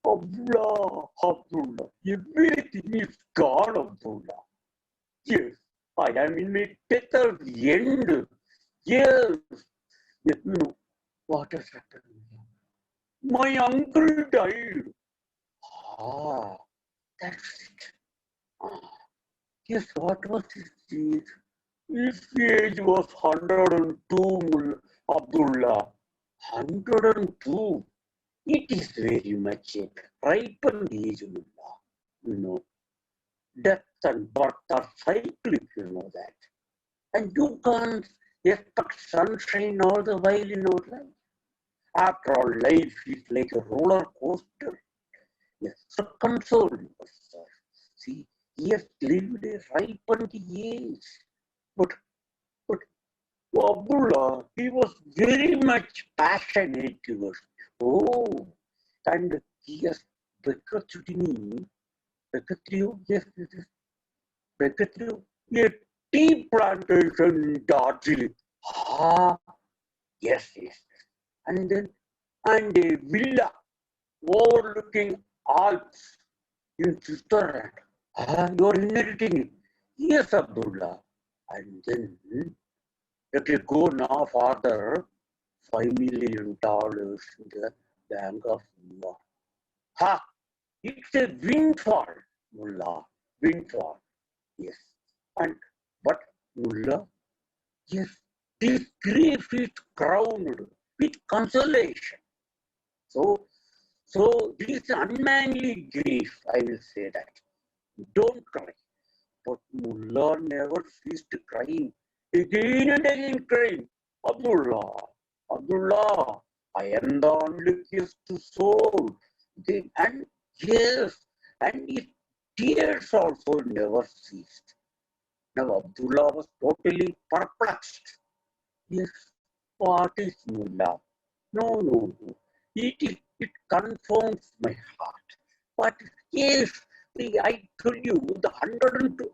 Abdullah, everything is gone, Abdullah. Yes, I am in my tether end. Yes, you know what has happened. My uncle died. Ah, that's it. Ah, yes, what was his age? His age was 102, Abdullah. 102. It is very much a ripened age, Mullah. You know, death and birth are cyclic, you know that. And you can't expect sunshine all the while in our life. After all, life is like a roller coaster. Yes, so console yourself. See, he has lived a ripened age. But Abdullah, he was very much passionate towards. Oh, and he has bequeathed me, yes, bequeathed a tea plantation in Darjeeling. Ah, yes. And a villa overlooking Alps in Switzerland. Ah, you are inheriting it. Yes, Abdullah. And then let it go now further. $5 million in the Bank of New York. Ha! It's a windfall, Mullah. Windfall. Yes. But Mullah, yes, this grief is crowned with consolation. So this unmanly grief, I will say that. Don't cry. But Mullah never ceased crying. Again and again crying. Abdullah, I am the unluckiest soul. And yes, and his tears also never ceased. Now Abdullah was totally perplexed. Yes, what is Mullah? No. It confounds my heart. But yes, I tell you, the 102.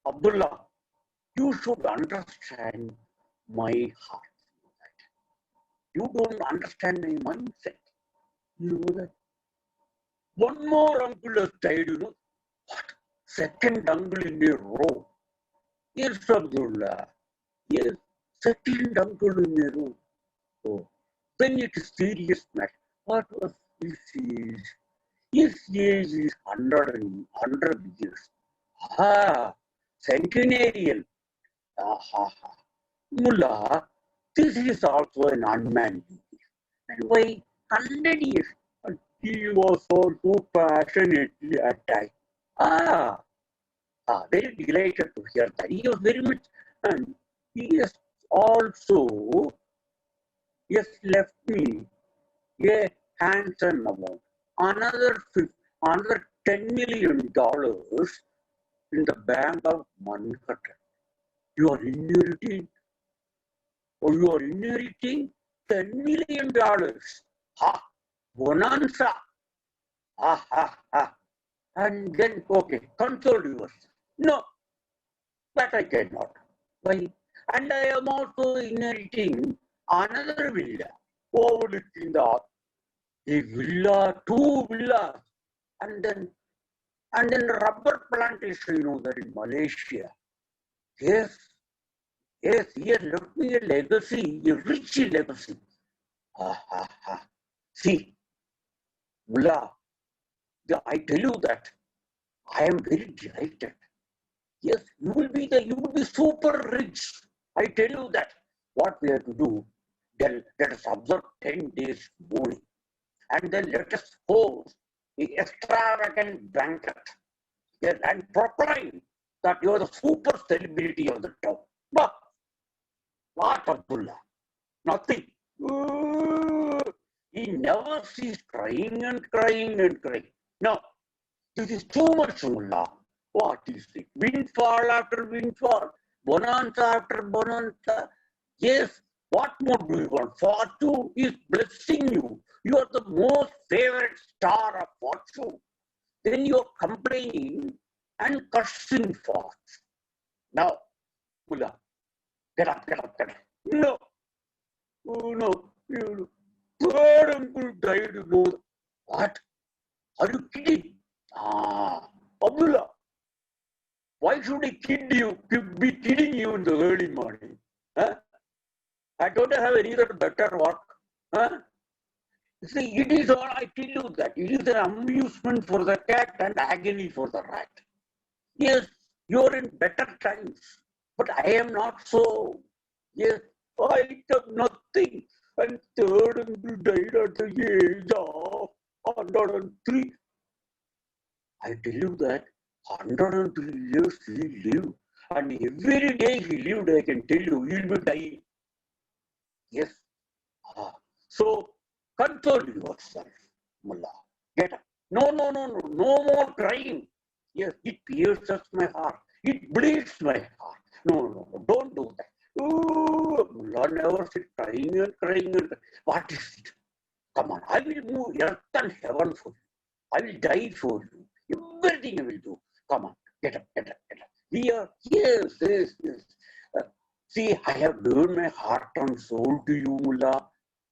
Abdullah, you should understand my heart. You don't understand my mindset. You know that. One more uncle has died, you know. What? Second uncle in a row. Yes, Abdullah. Yes, second uncle in a row. Oh, then it is serious matter. What was his age? His age is 100 years. Ah, centenarian. Mullah, this is also an unmanned duty. And why 100 years? And he was also passionately attacked. Very delighted to hear that. He was very much, and he has also left me a handsome amount. Another $10 million in the Bank of Manhattan. You are inheriting $10 million. Ha! Bonanza! Ah, ah, ah. And then, okay, console yourself. No, that I cannot. Why? And I am also inheriting another villa overlooking the a villa, two villas, and then rubber plantation, that in Malaysia. Yes, yes, he has left me a legacy, a rich legacy. Ah, ah, ah. See, Mullah, I tell you that I am very delighted. Yes, you will be super rich. I tell you that what we have to do, then let us observe 10 days mourning, and then let us host the extravagant banquet, yes, and proclaim that you are the super celebrity of the town. But what, Abdullah? Nothing. He never ceases crying and crying and crying. No, this is too much, Mullah. What is it? Windfall after windfall, bonanza after bonanza. Yes, what more do you want? Fortune is blessing you. You are the most favorite star of fortune. Then you are complaining and cursing fortune. Now, Mullah, get up, get up, get up. No, oh no, you third uncle died, you know. What? Are you kidding? Ah, Abdullah, why should I be kidding you in the early morning? Huh? I don't have any other better work. Huh? See, it is all, I tell you that, it is an amusement for the cat and agony for the rat. Yes, you are in better times, but I am not so. Yes, I have nothing. And third uncle died at the age of 103. I tell you that 103 years he lived, and every day he lived, I can tell you, he will be dying. Yes. Ah. So control yourself, Mullah. Get up. No, no, no, no, no more crying. Yes, it pierces my heart. It bleeds my heart. No, no, no, don't do that. Oh, Mullah never said crying and crying and crying. What is it? Come on, I will move earth and heaven for you. I will die for you. Everything I will do. Come on, get up, get up, get up. Here, yes, yes, yes. See, I have given my heart and soul to you, Mullah.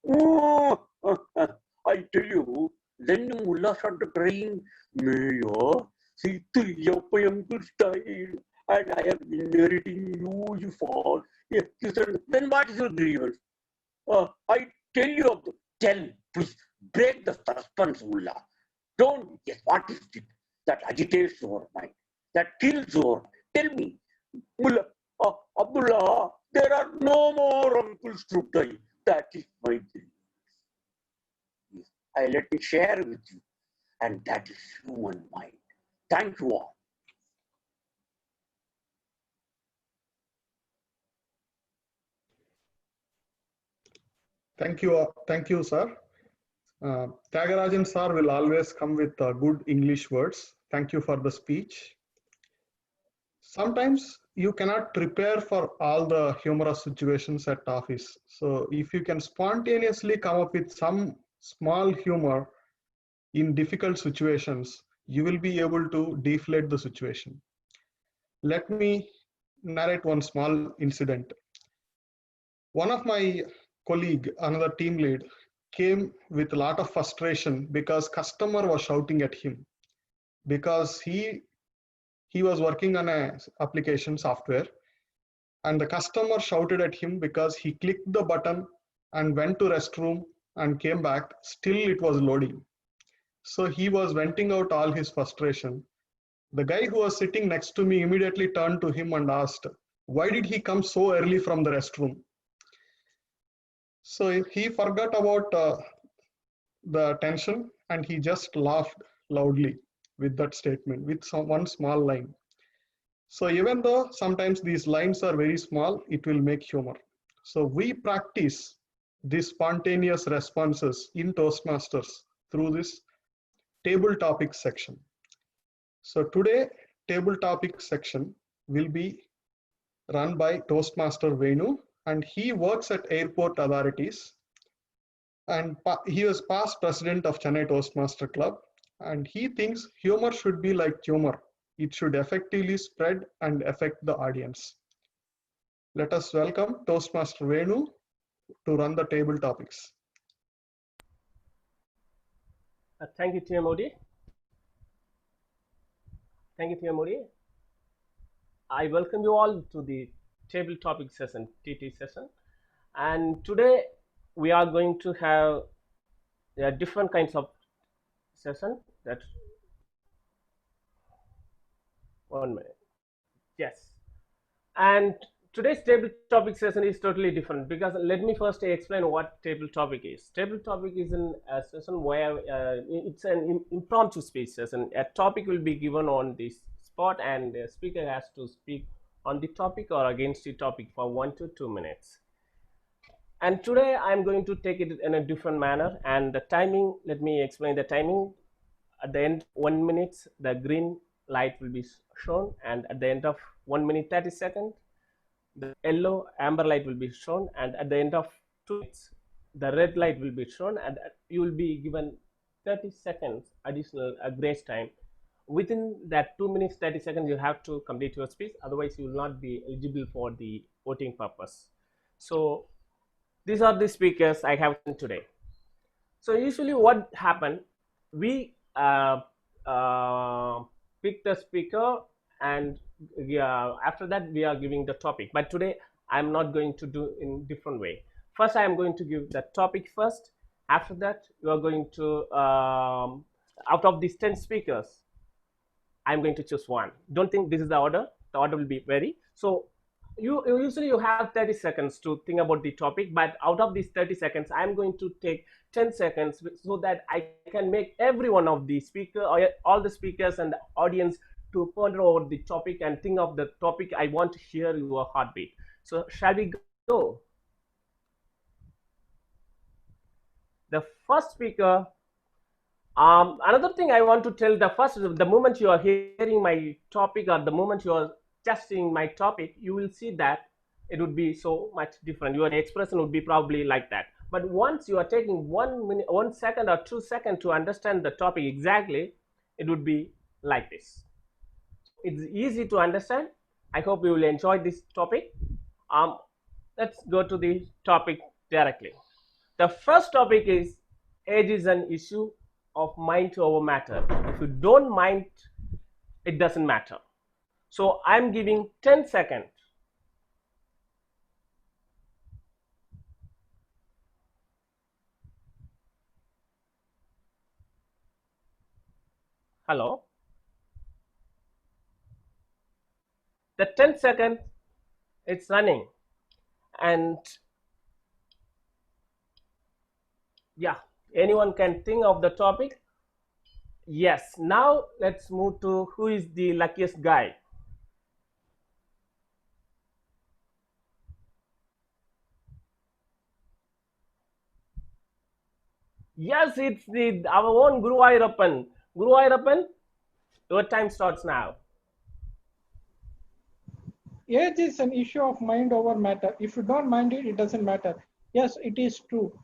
Oh, I tell you, then Mullah started crying, Mayor, see, three of my uncles died, and I am inheriting huge fall. Yes, then what is your grievance? I tell you, tell, please, break the suspense, Mullah. Don't, yes, what is it that agitates your mind, that kills your, tell me, Mullah, Abdullah, there are no more uncles to die. That is my dream. Yes, I let me share with you, and that is human mind. Thank you all. Thank you, sir. Tyagarajan sir will always come with good English words. Thank you for the speech. Sometimes you cannot prepare for all the humorous situations at office. So if you can spontaneously come up with some small humor in difficult situations, you will be able to deflate the situation. Let me narrate one small incident. One of my colleague, another team lead, came with a lot of frustration because customer was shouting at him because he was working on a application software, and the customer shouted at him because he clicked the button and went to restroom and came back, still it was loading. So he was venting out all his frustration. The guy who was sitting next to me immediately turned to him and asked, why did he come so early from the restroom? So he forgot about the tension and he just laughed loudly with that statement, with one small line. So even though sometimes these lines are very small, it will make humor. So we practice these spontaneous responses in Toastmasters through this table topics section. So today, table topics section will be run by Toastmaster Venu, and he works at airport authorities, and he was past president of Chennai Toastmaster Club, and he thinks humor should be like tumor. It should effectively spread and affect the audience. Let us welcome Toastmaster Venu to run the table topics. Thank you, TMOD. Thank you, TMOD. I welcome you all to the table topic session, TT session. And today we are going to have different kinds of session. That 1 minute. Yes. And today's table topic session is totally different because let me first explain what table topic is. Table topic is a session where it's an impromptu speech session. A topic will be given on this spot and the speaker has to speak on the topic or against the topic for 1 to 2 minutes. And today I'm going to take it in a different manner, and the timing, let me explain the timing. At the end 1 minute, the green light will be shown, and at the end of 1 minute 30 seconds, the yellow amber light will be shown, and at the end of 2 minutes, the red light will be shown, and you will be given 30 seconds additional grace time. Within that 2 minutes 30 seconds, you have to complete your speech, otherwise you will not be eligible for the voting purpose. So these are the speakers I have today. So usually what happened, we pick the speaker, and after that we are giving the topic. But today I'm not going to do in different way. First I am going to give the topic first. After that you are going to out of these 10 speakers, I'm going to choose one. Don't think this is the order. The order will be vary. So you usually you have 30 seconds to think about the topic, but out of these 30 seconds I'm going to take 10 seconds so that I can make every one of the speaker or all the speakers and the audience to ponder over the topic and think of the topic. I want to hear your heartbeat. So shall we go? The first speaker, another thing I want to tell, the moment you are hearing my topic or the moment you are just seeing my topic, you will see that it would be so much different. Your expression would be probably like that. But once you are taking 1 minute, 1 second or 2 seconds to understand the topic exactly, it would be like this. It's easy to understand. I hope you will enjoy this topic. Let's go to the topic directly. The first topic is age is an issue of mind over matter. If you don't mind, it doesn't matter. So I'm giving 10 seconds. Hello. The 10 seconds, it's running. And yeah, anyone can think of the topic. Yes, now let's move to who is the luckiest guy. Yes, it's our own Guru Ayyappan. Guru Ayyappan, your time starts now. Age is an issue of mind over matter. If you don't mind it, it doesn't matter. Yes, it is true.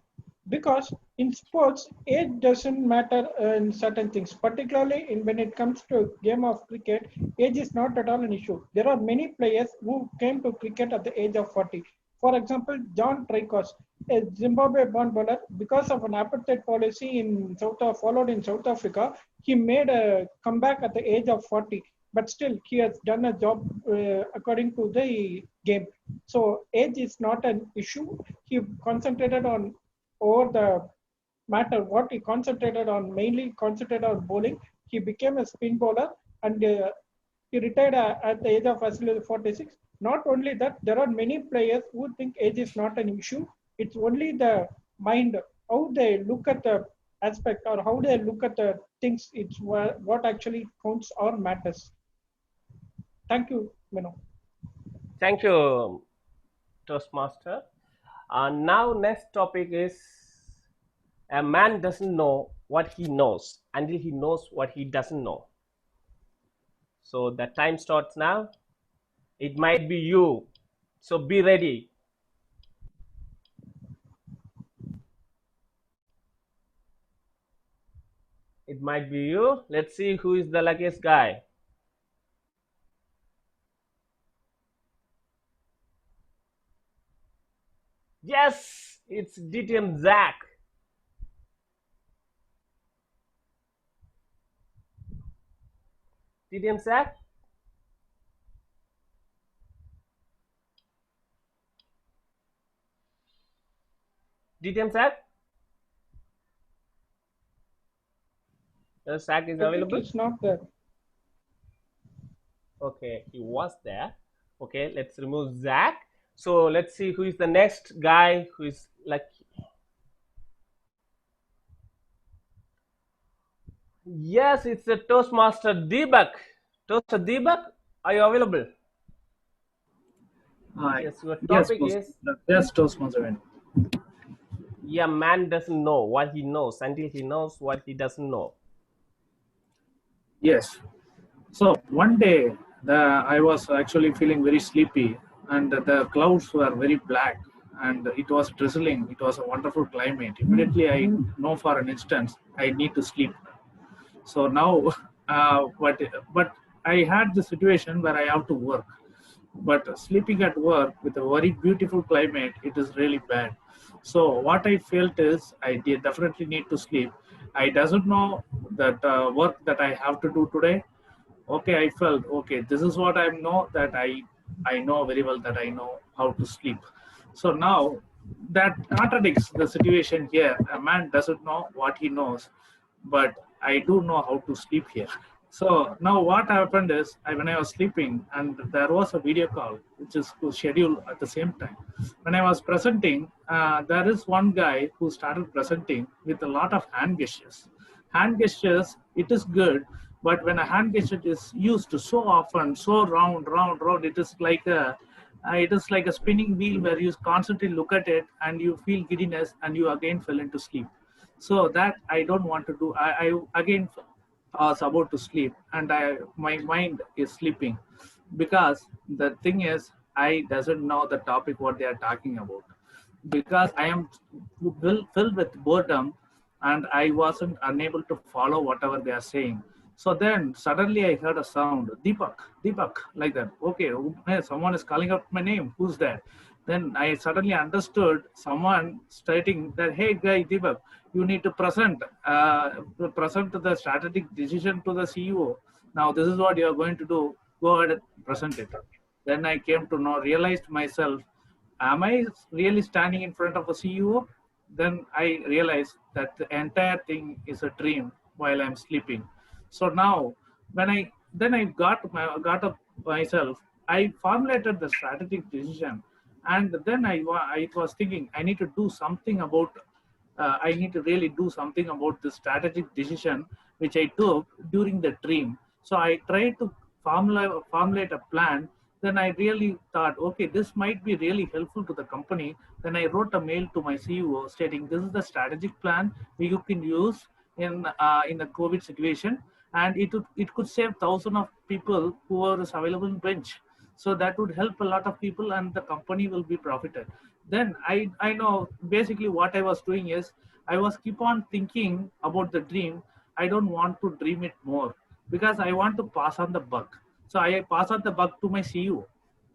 Because in sports, age doesn't matter in certain things. Particularly when it comes to game of cricket, age is not at all an issue. There are many players who came to cricket at the age of 40. For example, John Tricos, a Zimbabwe-born bowler, because of an apartheid policy followed in South Africa, he made a comeback at the age of 40. But still, he has done a job according to the game. So age is not an issue. He concentrated on over the matter. What he concentrated on, mainly concentrated on bowling. He became a spin bowler, and he retired at the age of 46. Not only that, there are many players who think age is not an issue. It's only the mind, how they look at the aspect or how they look at the things. It's what actually counts or matters. Thank you, Mino. Thank you, Toastmaster. Now next topic is a man doesn't know what he knows until he knows what he doesn't know. So the time starts now. It might be you. So be ready. It might be you. Let's see who is the luckiest guy. Yes, it's DTM Zach. DTM Zach? DTM Zach? Zach is I think available? it's not there. Okay, he was there. Okay, let's remove Zach. So let's see who is the next guy who is lucky. Yes, it's the Toastmaster Deepak. Toastmaster Deepak, are you available? Yes, your Yes, topic is yes, Toastmaster event. yeah, man doesn't know what he knows until he knows what he doesn't know. Yes. So one day, I was actually feeling very sleepy, and the clouds were very black, and it was drizzling. It was a wonderful climate. Immediately, I know for an instant I need to sleep. So now, but I had the situation where I have to work. But sleeping at work with a very beautiful climate, it is really bad. So what I felt is definitely need to sleep. I doesn't know that work that I have to do today. Okay, I felt okay, this is what I know, that I know very well that I know how to sleep. So now that contradicts the situation here. A man doesn't know what he knows, but I do know how to sleep here. So now what happened is, when I was sleeping, and there was a video call which is scheduled at the same time. When I was presenting, there is one guy who started presenting with a lot of hand gestures. Hand gestures, it is good, but when a hand gesture is used so often, so round, it is like a spinning wheel where you constantly look at it and you feel giddiness and you again fell into sleep. So that I don't want to do. I again was about to sleep, and my mind is sleeping, because the thing is, I doesn't know the topic what they are talking about, because I am filled with boredom, and I wasn't unable to follow whatever they are saying. So then suddenly I heard a sound, Deepak, Deepak, like that. Okay, hey, someone is calling out my name. Who's that? Then I suddenly understood someone stating that, hey, guy, Deepak, you need to present the strategic decision to the CEO. Now this is what you are going to do. Go ahead and present it. Then I came to know, realized myself, am I really standing in front of a CEO? Then I realized that the entire thing is a dream while I'm sleeping. So now, when I got up myself, I formulated the strategic decision, and then I was thinking I need to do something about. I need to really do something about the strategic decision which I took during the dream. So I tried to formulate a plan. Then I really thought, okay, this might be really helpful to the company. Then I wrote a mail to my CEO stating, this is the strategic plan you can use in the COVID situation, and it could save thousands of people who are available in bench. So that would help a lot of people, and the company will be profited. Then I know basically what I was doing is, I was keep on thinking about the dream. I don't want to dream it more, because I want to pass on the buck. So I pass on the buck to my CEO,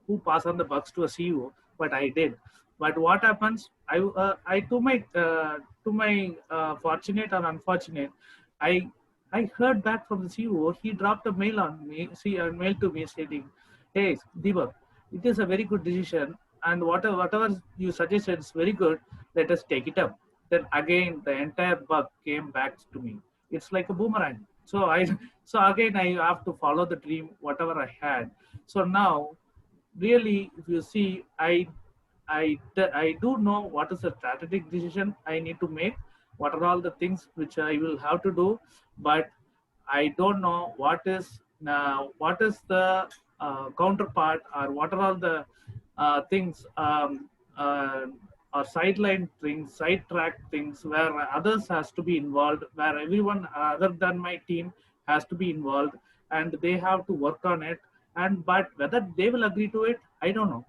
who pass on the bucks to a CEO. But I did. But what happens? I to my fortunate or unfortunate, I I heard back from the CEO. He dropped a mail on me, see a mail to me stating, "Hey, Deepak, it is a very good decision, and whatever you suggested is very good. Let us take it up." Then again, the entire bug came back to me. It's like a boomerang. So I so again I have to follow the dream, whatever I had. So now, really, if you see, I do know what is the strategic decision I need to make, what are all the things which I will have to do, but I don't know what is the counterpart, or what are all the things, or sideline things, sidetrack things, where others has to be involved, where everyone other than my team has to be involved, and they have to work on it. And but whether they will agree to it, I don't know.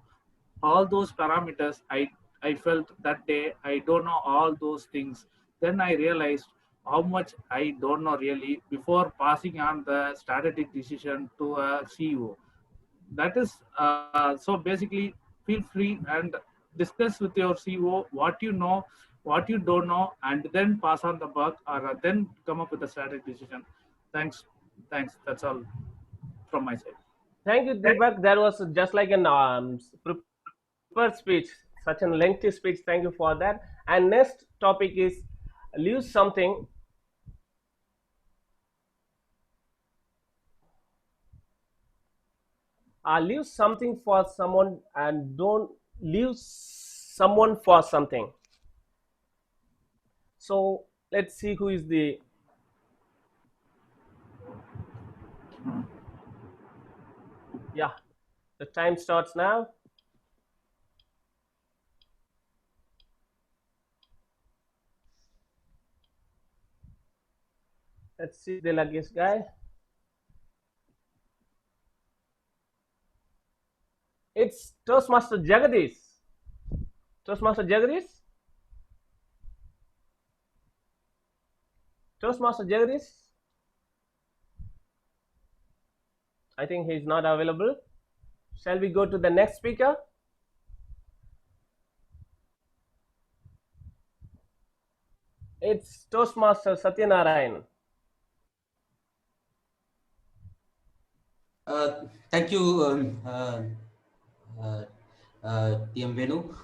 All those parameters, I felt that day, I don't know all those things. Then I realized, how much I don't know really before passing on the strategic decision to a CEO. That is so basically feel free and discuss with your CEO what you know, what you don't know, and then pass on the buck or then come up with a strategic decision. Thanks. Thanks. That's all from my side. Thank you, Deepak. That was just like an prepared speech, such a lengthy speech. Thank you for that. And next topic is leave something. Leave something for someone and don't leave someone for something. So let's see who is the. Yeah, the time starts now. Let's see the luckiest guy. It's Toastmaster Jagadish. Toastmaster Jagadish? Toastmaster Jagadish? I think he's not available. Shall we go to the next speaker? It's Toastmaster Satyanarayan. Thank you, TM Venu.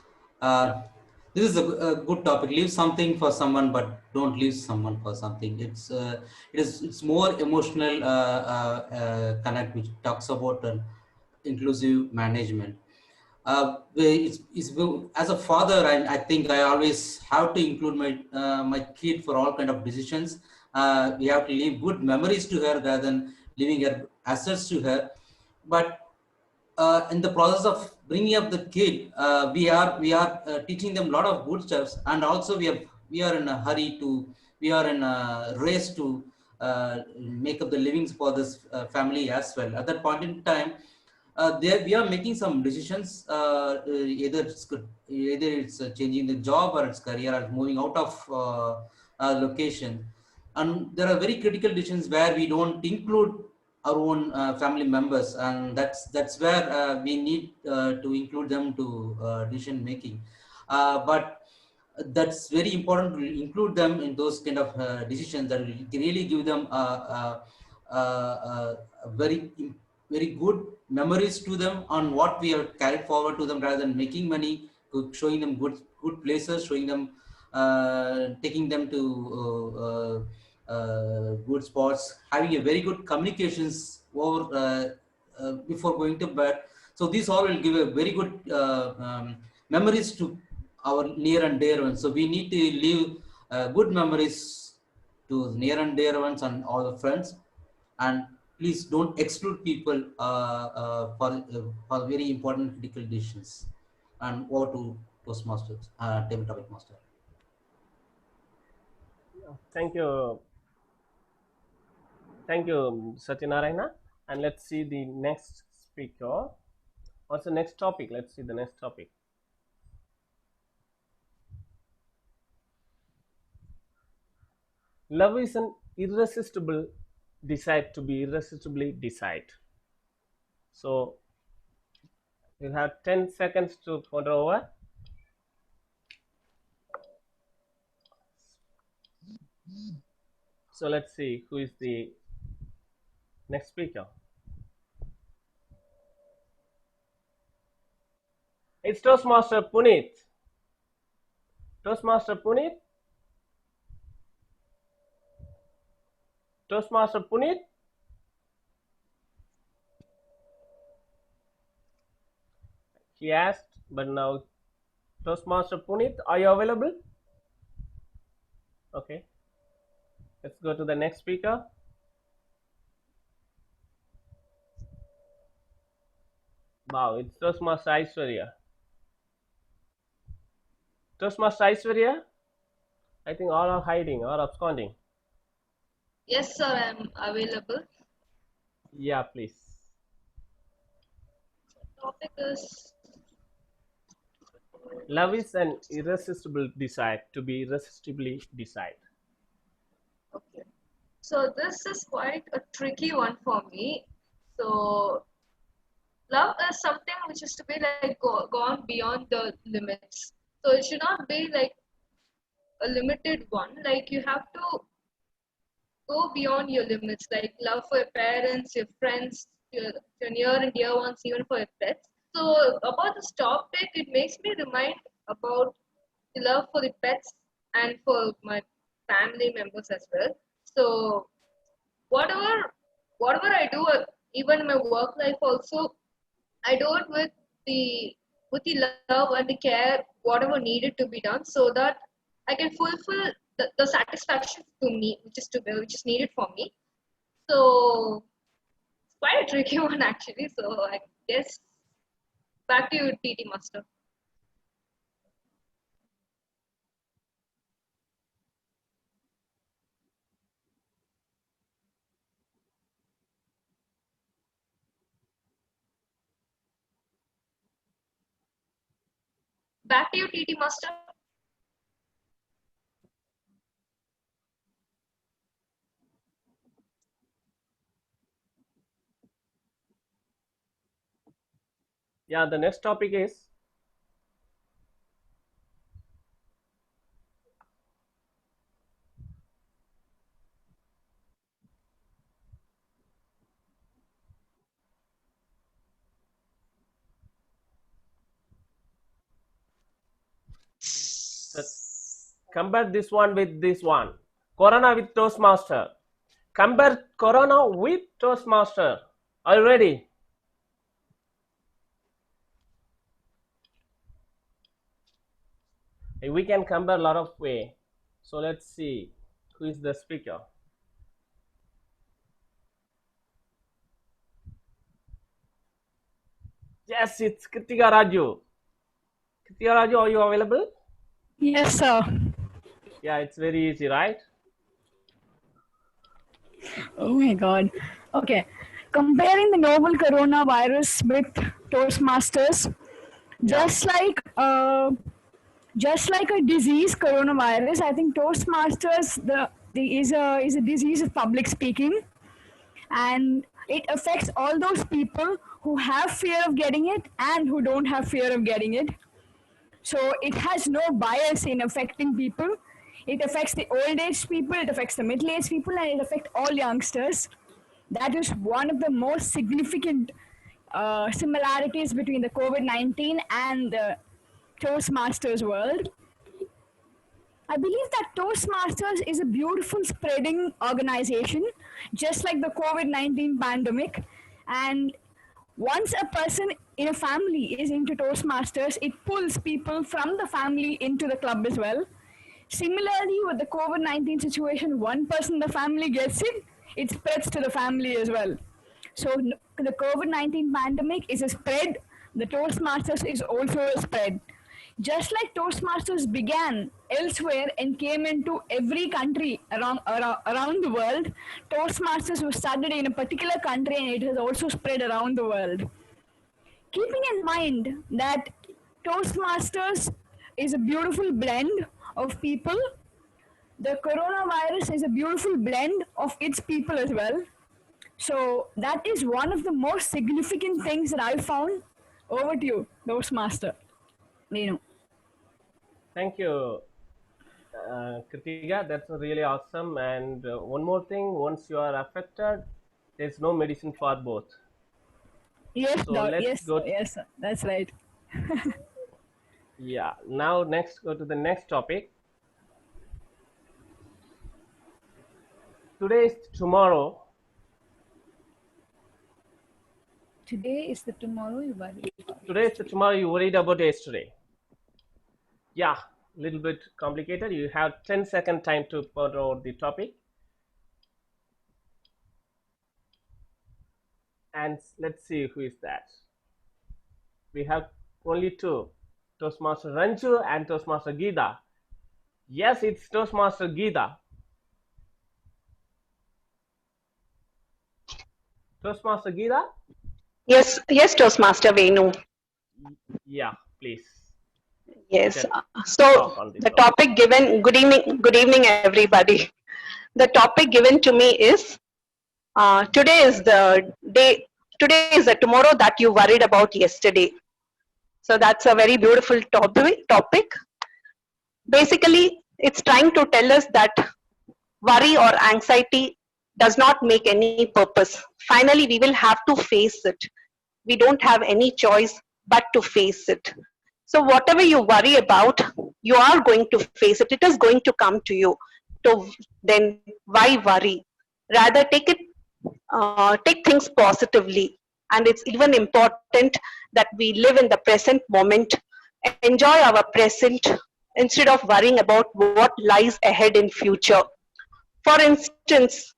This is a good topic. Leave something for someone, but don't leave someone for something. It's more emotional connect, which talks about inclusive management. As a father, I think I always have to include my kid for all kind of decisions. We have to leave good memories to her rather than leaving her assets to her. But in the process of bringing up the kid, we are teaching them a lot of good stuff, and also we are in a hurry to we are in a race to make up the livings for this family as well. At that point in time, there we are making some decisions. Either it's changing the job or its career or moving out of location, and there are very critical decisions where we don't include our own family members, and that's where we need to include them to decision making. But that's very important to include them in those kind of decisions that will really give them very very good memories to them on what we have carried forward to them, rather than making money, showing them good places, showing them taking them to good spots, having a very good communications over before going to bed. So these all will give a very good memories to our near and dear ones. So we need to leave good memories to near and dear ones and all the friends. And please don't exclude people for very important critical decisions. And over to Toastmasters, table topic master. Thank you, Satyanarayana. And let's see the next speaker. What's the next topic? Let's see the next topic. Love is an irresistible desire to be irresistibly desired. So you have 10 seconds to ponder over. So let's see who is the next speaker. It's Toastmaster Puneet. Toastmaster Puneet. Toastmaster Puneet. He asked, but now Toastmaster Puneet, are you available? Okay. Let's go to the next speaker. Wow, it's Toastmaster Aishwarya. Toastmaster Aishwarya? I think all are hiding or absconding. Yes, sir, I'm available. Yeah, please. Topic is Love is an irresistible desire to be irresistibly desired. Okay. So this is quite a tricky one for me. So love is something which is to be like gone beyond the limits. So it should not be like a limited one. Like you have to go beyond your limits, like love for your parents, your friends, your near and dear ones, even for your pets. So about this topic, it makes me remind about the love for the pets and for my family members as well. So whatever whatever I do, even in my work life also, I do it with the love and the care, whatever needed to be done, so that I can fulfill the satisfaction to me, which is needed for me. So it's quite a tricky one actually. So I guess back to you, TT Master. Back to you, TT Master. Yeah, the next topic is the, compare this one with this one. Corona with Toastmaster. Compare Corona with Toastmaster. Are you ready? We can compare a lot of way. So let's see who is the speaker. Yes, it's Kritika Raju. Kritika Raju, are you available? Yes, sir. Yeah, it's very easy, right? Oh my God. Okay. Comparing the novel coronavirus with Toastmasters, Yeah. just like a disease, coronavirus, I think Toastmasters is a disease of public speaking, and it affects all those people who have fear of getting it and who don't have fear of getting it. So it has no bias in affecting people. It affects the old age people, it affects the middle aged people, and it affects all youngsters. That is one of the most significant similarities between the COVID 19 and the Toastmasters world. I believe that Toastmasters is a beautiful spreading organization, just like the COVID 19 pandemic. And once a person in a family is into Toastmasters, it pulls people from the family into the club as well. Similarly, with the COVID 19 situation, one person in the family gets it, it spreads to the family as well. So, the COVID 19 pandemic is a spread, the Toastmasters is also a spread. Just like Toastmasters began elsewhere and came into every country around the world, Toastmasters was started in a particular country and it has also spread around the world. Keeping in mind that Toastmasters is a beautiful blend of people, the coronavirus is a beautiful blend of its people as well. So that is one of the most significant things that I found. Over to you, Toastmaster. Venu. Thank you, Kritika. That's really awesome. And one more thing, once you are affected, there's no medicine for both. Yes, So let's go. yes, that's right. Yeah. Now, next, go to the next topic. Today is tomorrow. Today is the tomorrow you worry. Today is the tomorrow you worried about yesterday. Yeah, a little bit complicated. You have 10-second time to put out the topic. And let's see who is that. We have only two, Toastmaster Ranju and Toastmaster Geeta. Yes, it's Toastmaster Geeta. Toastmaster Geeta? Yes, Toastmaster Venu. Yeah, please. Yes. Talk So on this the topic. topic given. Good evening, everybody. The topic given to me is today is the day, today is the tomorrow that you worried about yesterday. So that's a very beautiful topic. Basically, it's trying to tell us that worry or anxiety does not make any purpose. Finally, we will have to face it. We don't have any choice but to face it. So whatever you worry about, you are going to face it. It is going to come to you. So then why worry? Rather take things positively. And it's even important that we live in the present moment, enjoy our present instead of worrying about what lies ahead in future. For instance,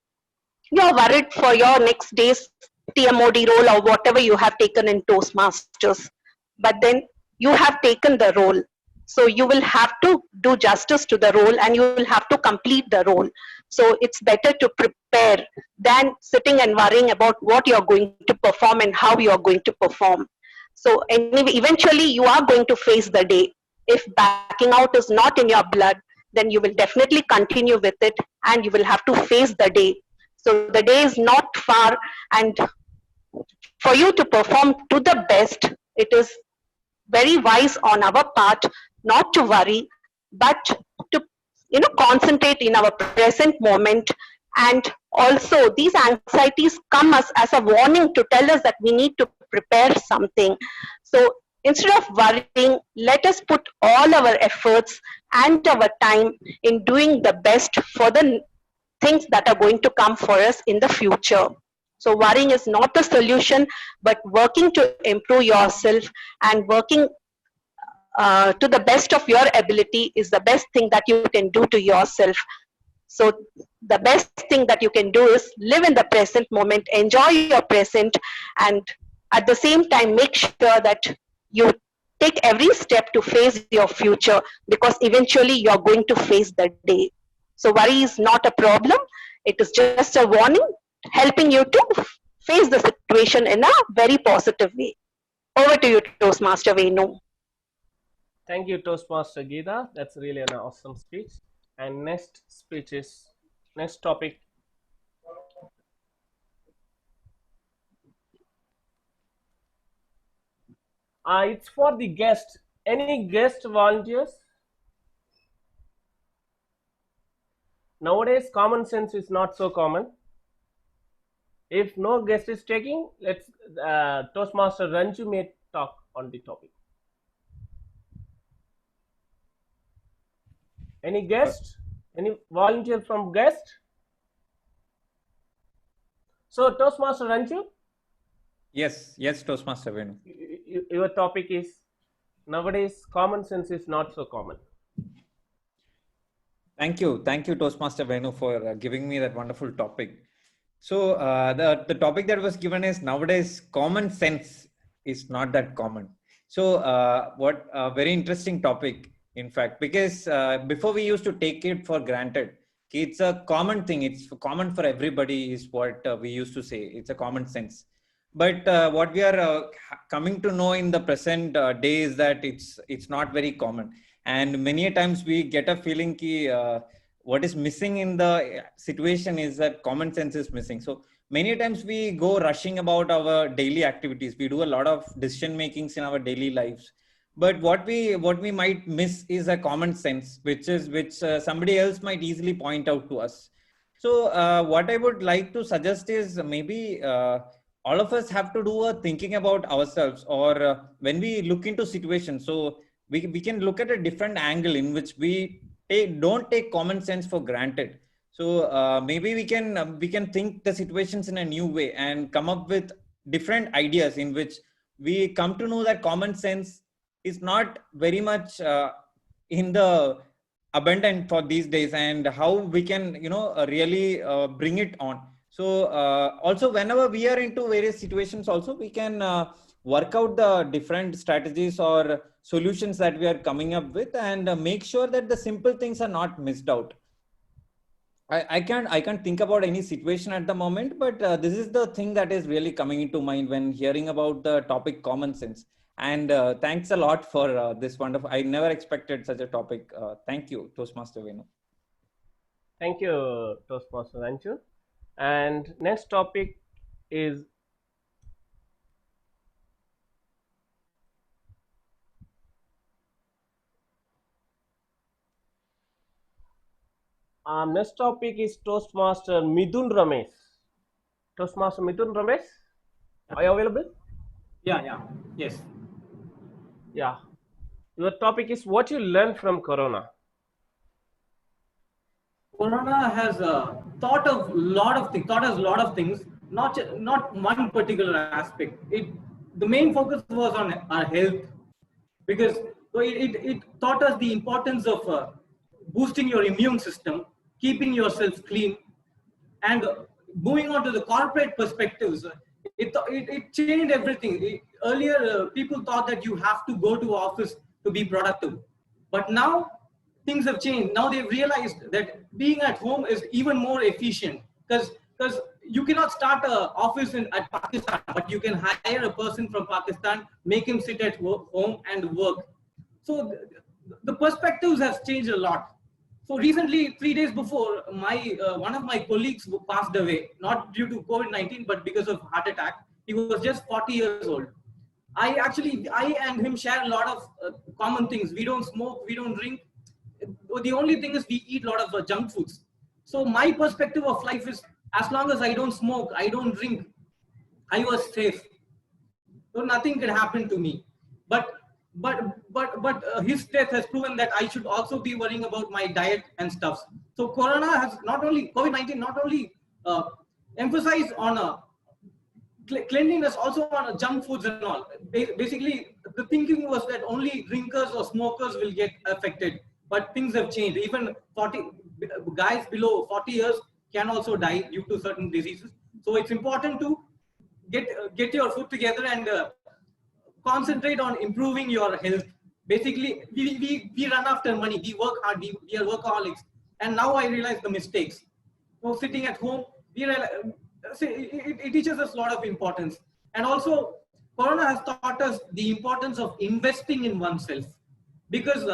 you're worried for your next day's TMOD role or whatever you have taken in Toastmasters. But then you have taken the role. So you will have to do justice to the role and you will have to complete the role. So it's better to prepare than sitting and worrying about what you're going to perform and how you're going to perform. So anyway, eventually you are going to face the day. If backing out is not in your blood, then you will definitely continue with it and you will have to face the day. So the day is not far, and for you to perform to the best, it is very wise on our part not to worry, but to concentrate in our present moment. And also, these anxieties come as a warning to tell us that we need to prepare something. So instead of worrying, let us put all our efforts and our time in doing the best for the things that are going to come for us in the future. So worrying is not the solution, but working to improve yourself and working to the best of your ability is the best thing that you can do to yourself. So the best thing that you can do is live in the present moment, enjoy your present, and at the same time make sure that you take every step to face your future, because eventually you're going to face the day. So worry is not a problem, it is just a warning helping you to face the situation in a very positive way. Over to you, Toastmaster Venu. Thank you, Toastmaster Geeta. That's really an awesome speech. And next topic. It's for the guest. Any guest volunteers? Nowadays, common sense is not so common. If no guest is taking, let's Toastmaster Ranju may talk on the topic. Any guest? Any volunteer from guest? So Toastmaster Ranju? Yes, Toastmaster Venu. Your topic is nowadays common sense is not so common. Thank you, Toastmaster Venu, for giving me that wonderful topic. So the topic that was given is nowadays common sense is not that common. So what a very interesting topic, in fact, because before we used to take it for granted. It's a common thing. It's common for everybody is what we used to say. It's a common sense. But what we are coming to know in the present day is that it's not very common. And many times we get a feeling that what is missing in the situation is that common sense is missing. So many times we go rushing about our daily activities. We do a lot of decision makings in our daily lives. But what we might miss is a common sense, which somebody else might easily point out to us. So what I would like to suggest is maybe all of us have to do a thinking about ourselves, or when we look into situations. So we can look at a different angle in which we don't take common sense for granted. So maybe we can think the situations in a new way and come up with different ideas in which we come to know that common sense is not very much in the abundant for these days, and how we can really bring it on. So also whenever we are into various situations, also we can work out the different strategies or solutions that we are coming up with, and make sure that the simple things are not missed out. I can't think about any situation at the moment, but this is the thing that is really coming into mind when hearing about the topic common sense. And thanks a lot for this wonderful. I never expected such a topic. Thank you, Toastmaster Venu. Thank you, Toastmaster Anju. And next topic is next topic is Toastmaster Midun Ramesh. Toastmaster Midun Ramesh, are you available? Yeah, yes. Yeah. Your topic is what you learned from Corona. Corona has taught us a lot of things, not one particular aspect. The main focus was on our health, because it taught us the importance of boosting your immune system, keeping yourself clean, and moving on to the corporate perspectives. It changed everything. Earlier, people thought that you have to go to office to be productive, but now things have changed. Now they've realized that being at home is even more efficient, because you cannot start an office at Pakistan, but you can hire a person from Pakistan, make him sit at home and work. So the perspectives have changed a lot. So recently, 3 days before, my one of my colleagues passed away, not due to COVID-19, but because of heart attack. He was just 40 years old. I and him share a lot of common things. We don't smoke, we don't drink. The only thing is we eat a lot of junk foods. So my perspective of life is, as long as I don't smoke, I don't drink, I was safe. So nothing could happen to me. But his death has proven that I should also be worrying about my diet and stuff. So Corona has not only COVID-19 not only uh, emphasized on cleanliness, also on junk foods and all. Basically, the thinking was that only drinkers or smokers will get affected, but things have changed. Even 40 guys below 40 years can also die due to certain diseases. So it's important to get your food together and concentrate on improving your health. Basically, we run after money, we work hard, we are workaholics, and now I realize the mistakes. So sitting at home, it teaches us a lot of importance. And also, Corona has taught us the importance of investing in oneself, because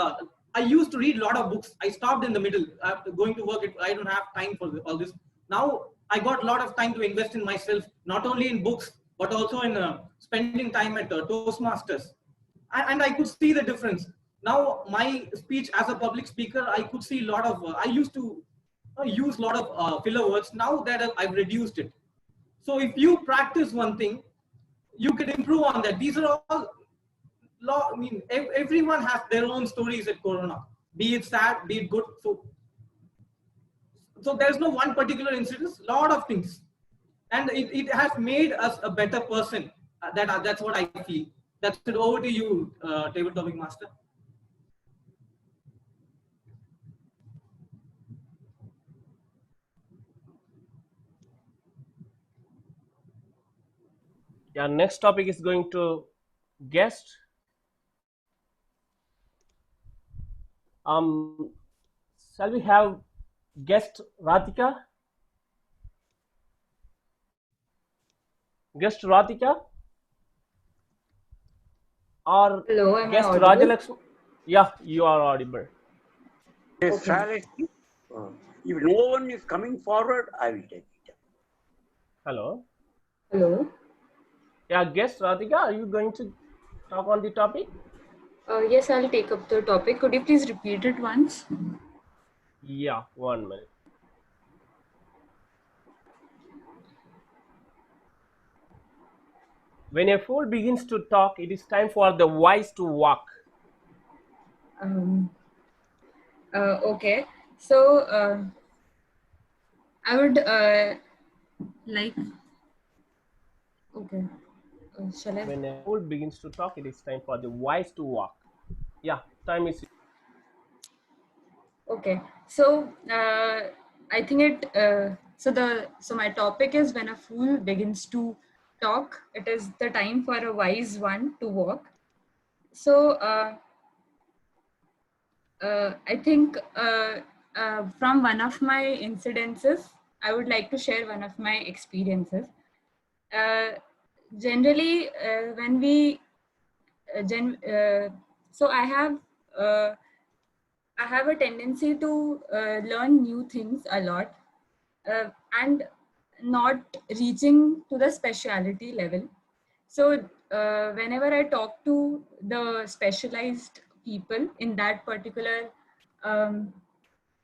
I used to read a lot of books. I stopped in the middle after going to work. I don't have time for all this. Now I got a lot of time to invest in myself, not only in books, but also in spending time at Toastmasters. And I could see the difference. Now my speech as a public speaker, I could see a lot of, I used to use a lot of filler words. Now that I've reduced it. So if you practice one thing, you can improve on that. These are all I mean, everyone has their own stories at Corona, be it sad, be it good. So there's no one particular incident, lot of things. And it has made us a better person. That's what I feel. That's it. Over to you, table topic master. Yeah, next topic is going to guest. Shall we have guest Radhika? Guest Radhika? Or Hello, am I guest audible? Rajalakshmi? Yeah, you are audible. Yes, Okay. Alex, if no one is coming forward, I will take it. Hello. Hello. Yeah, guest Radhika, are you going to talk on the topic? Yes, I'll take up the topic. Could you please repeat it once? Yeah, 1 minute. When a fool begins to talk, it is time for the wise to walk. Okay. So, I would like. Okay. Shall I? When a fool begins to talk, it is time for the wise to walk. Yeah, time is. Okay. So, I think it. So my topic is when a fool begins to talk, it is the time for a wise one to walk. So, I think from one of my incidences, I would like to share one of my experiences. Generally, when we, so I have I have a tendency to learn new things a lot and not reaching to the specialty level. So whenever I talk to the specialized people in that particular um,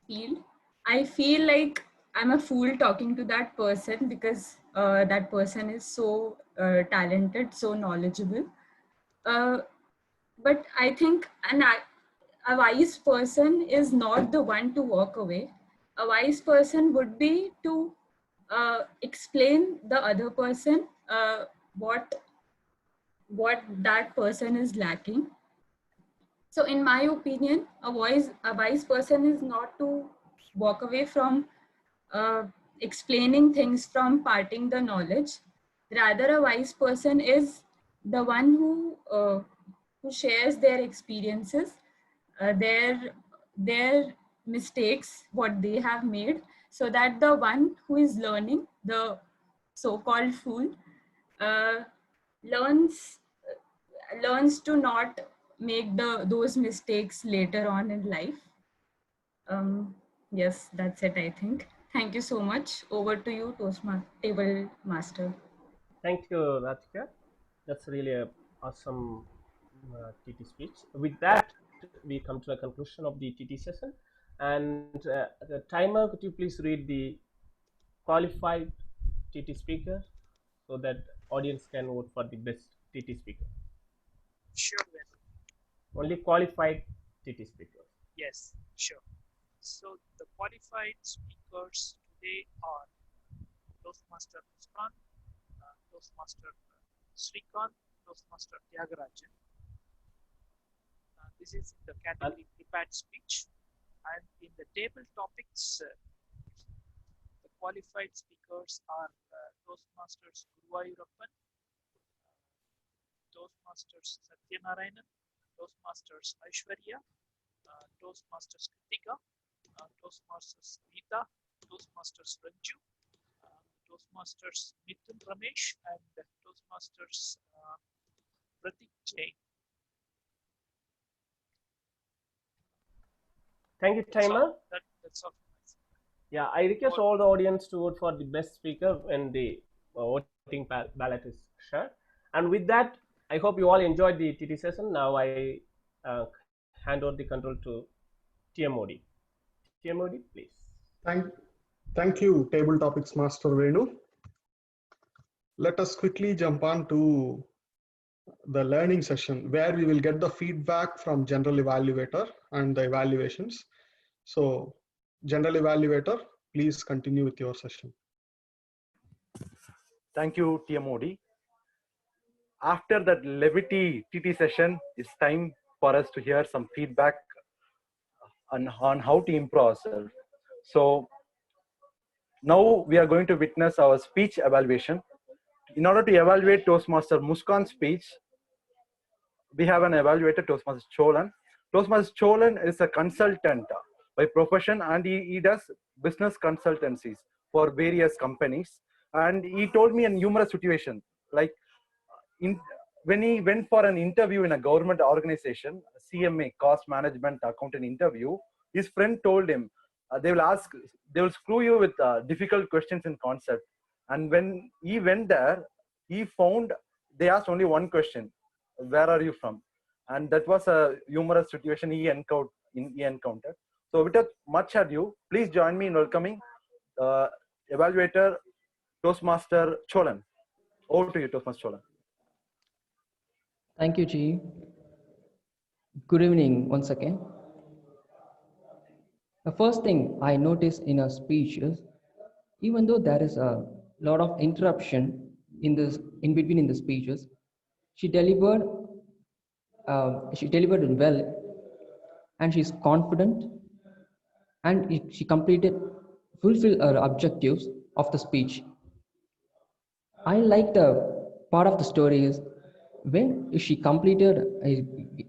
field, I feel like I'm a fool talking to that person because that person is so talented, so knowledgeable. Uh, but I think a wise person is not the one to walk away. A wise person would be to explain the other person what that person is lacking. So in my opinion, a wise person is not to walk away from explaining things, from parting the knowledge. Rather, a wise person is the one who shares their experiences, their mistakes, what they have made, so that the one who is learning, the so-called fool, uh, learns learns to not make those mistakes later on in life. Yes, that's it, I think. Thank you so much. Over to you, Table Master. Thank you, Ratika. That's really a awesome TT speech. With that, we come to a conclusion of the TT session. And the timer, could you please read the qualified TT speaker so that audience can vote for the best TT speaker? Sure, then. Only qualified TT speakers. Yes, sure. So the qualified speakers today are Toastmaster Muskan, Toastmaster Srikant, Toastmaster Tyagarajan. This is in the category prepared speech. And in the table topics, the qualified speakers are Toastmasters Guruvayurappan, Toastmasters Satyanarayanan, Toastmasters Aishwarya, Toastmasters Kritika, Toastmasters Geeta, Toastmasters Ranju, Toastmasters Mithun Ramesh, and Toastmasters Pratik Jain. Thank you, timer. That's all. Yeah, I request all the audience to vote for the best speaker when the voting ballot is shared. And with that, I hope you all enjoyed the TT session. Now I hand over the control to TMOD. TMOD, please. Thank you, Table Topics Master Venu. Let us quickly jump on to the learning session where we will get the feedback from general evaluator and the evaluations. So, general evaluator, please continue with your session. Thank you, TMOD. After that levity TT session, it's time for us to hear some feedback on how to improve ourselves. So now we are going to witness our speech evaluation. In order to evaluate Toastmaster Muskan's speech, we have an evaluator, Toastmaster Cholan. Toastmaster Cholan is a consultant by profession, and he does business consultancies for various companies. And he told me a numerous situation, like when he went for an interview in a government organization, CMA, cost management accountant interview, his friend told him, they will screw you with difficult questions in concept. And when he went there, he found they asked only one question: where are you from? And that was a humorous situation he encountered. So without much ado, please join me in welcoming evaluator Toastmaster Cholan. Over to you, Toastmaster Cholan. Thank you, G. Good evening once again. The first thing I noticed in her speech is, even though there is a lot of interruption in between in the speeches, she delivered well, and she's confident, and she fulfilled her objectives of the speech. I like the part of the story is when she completed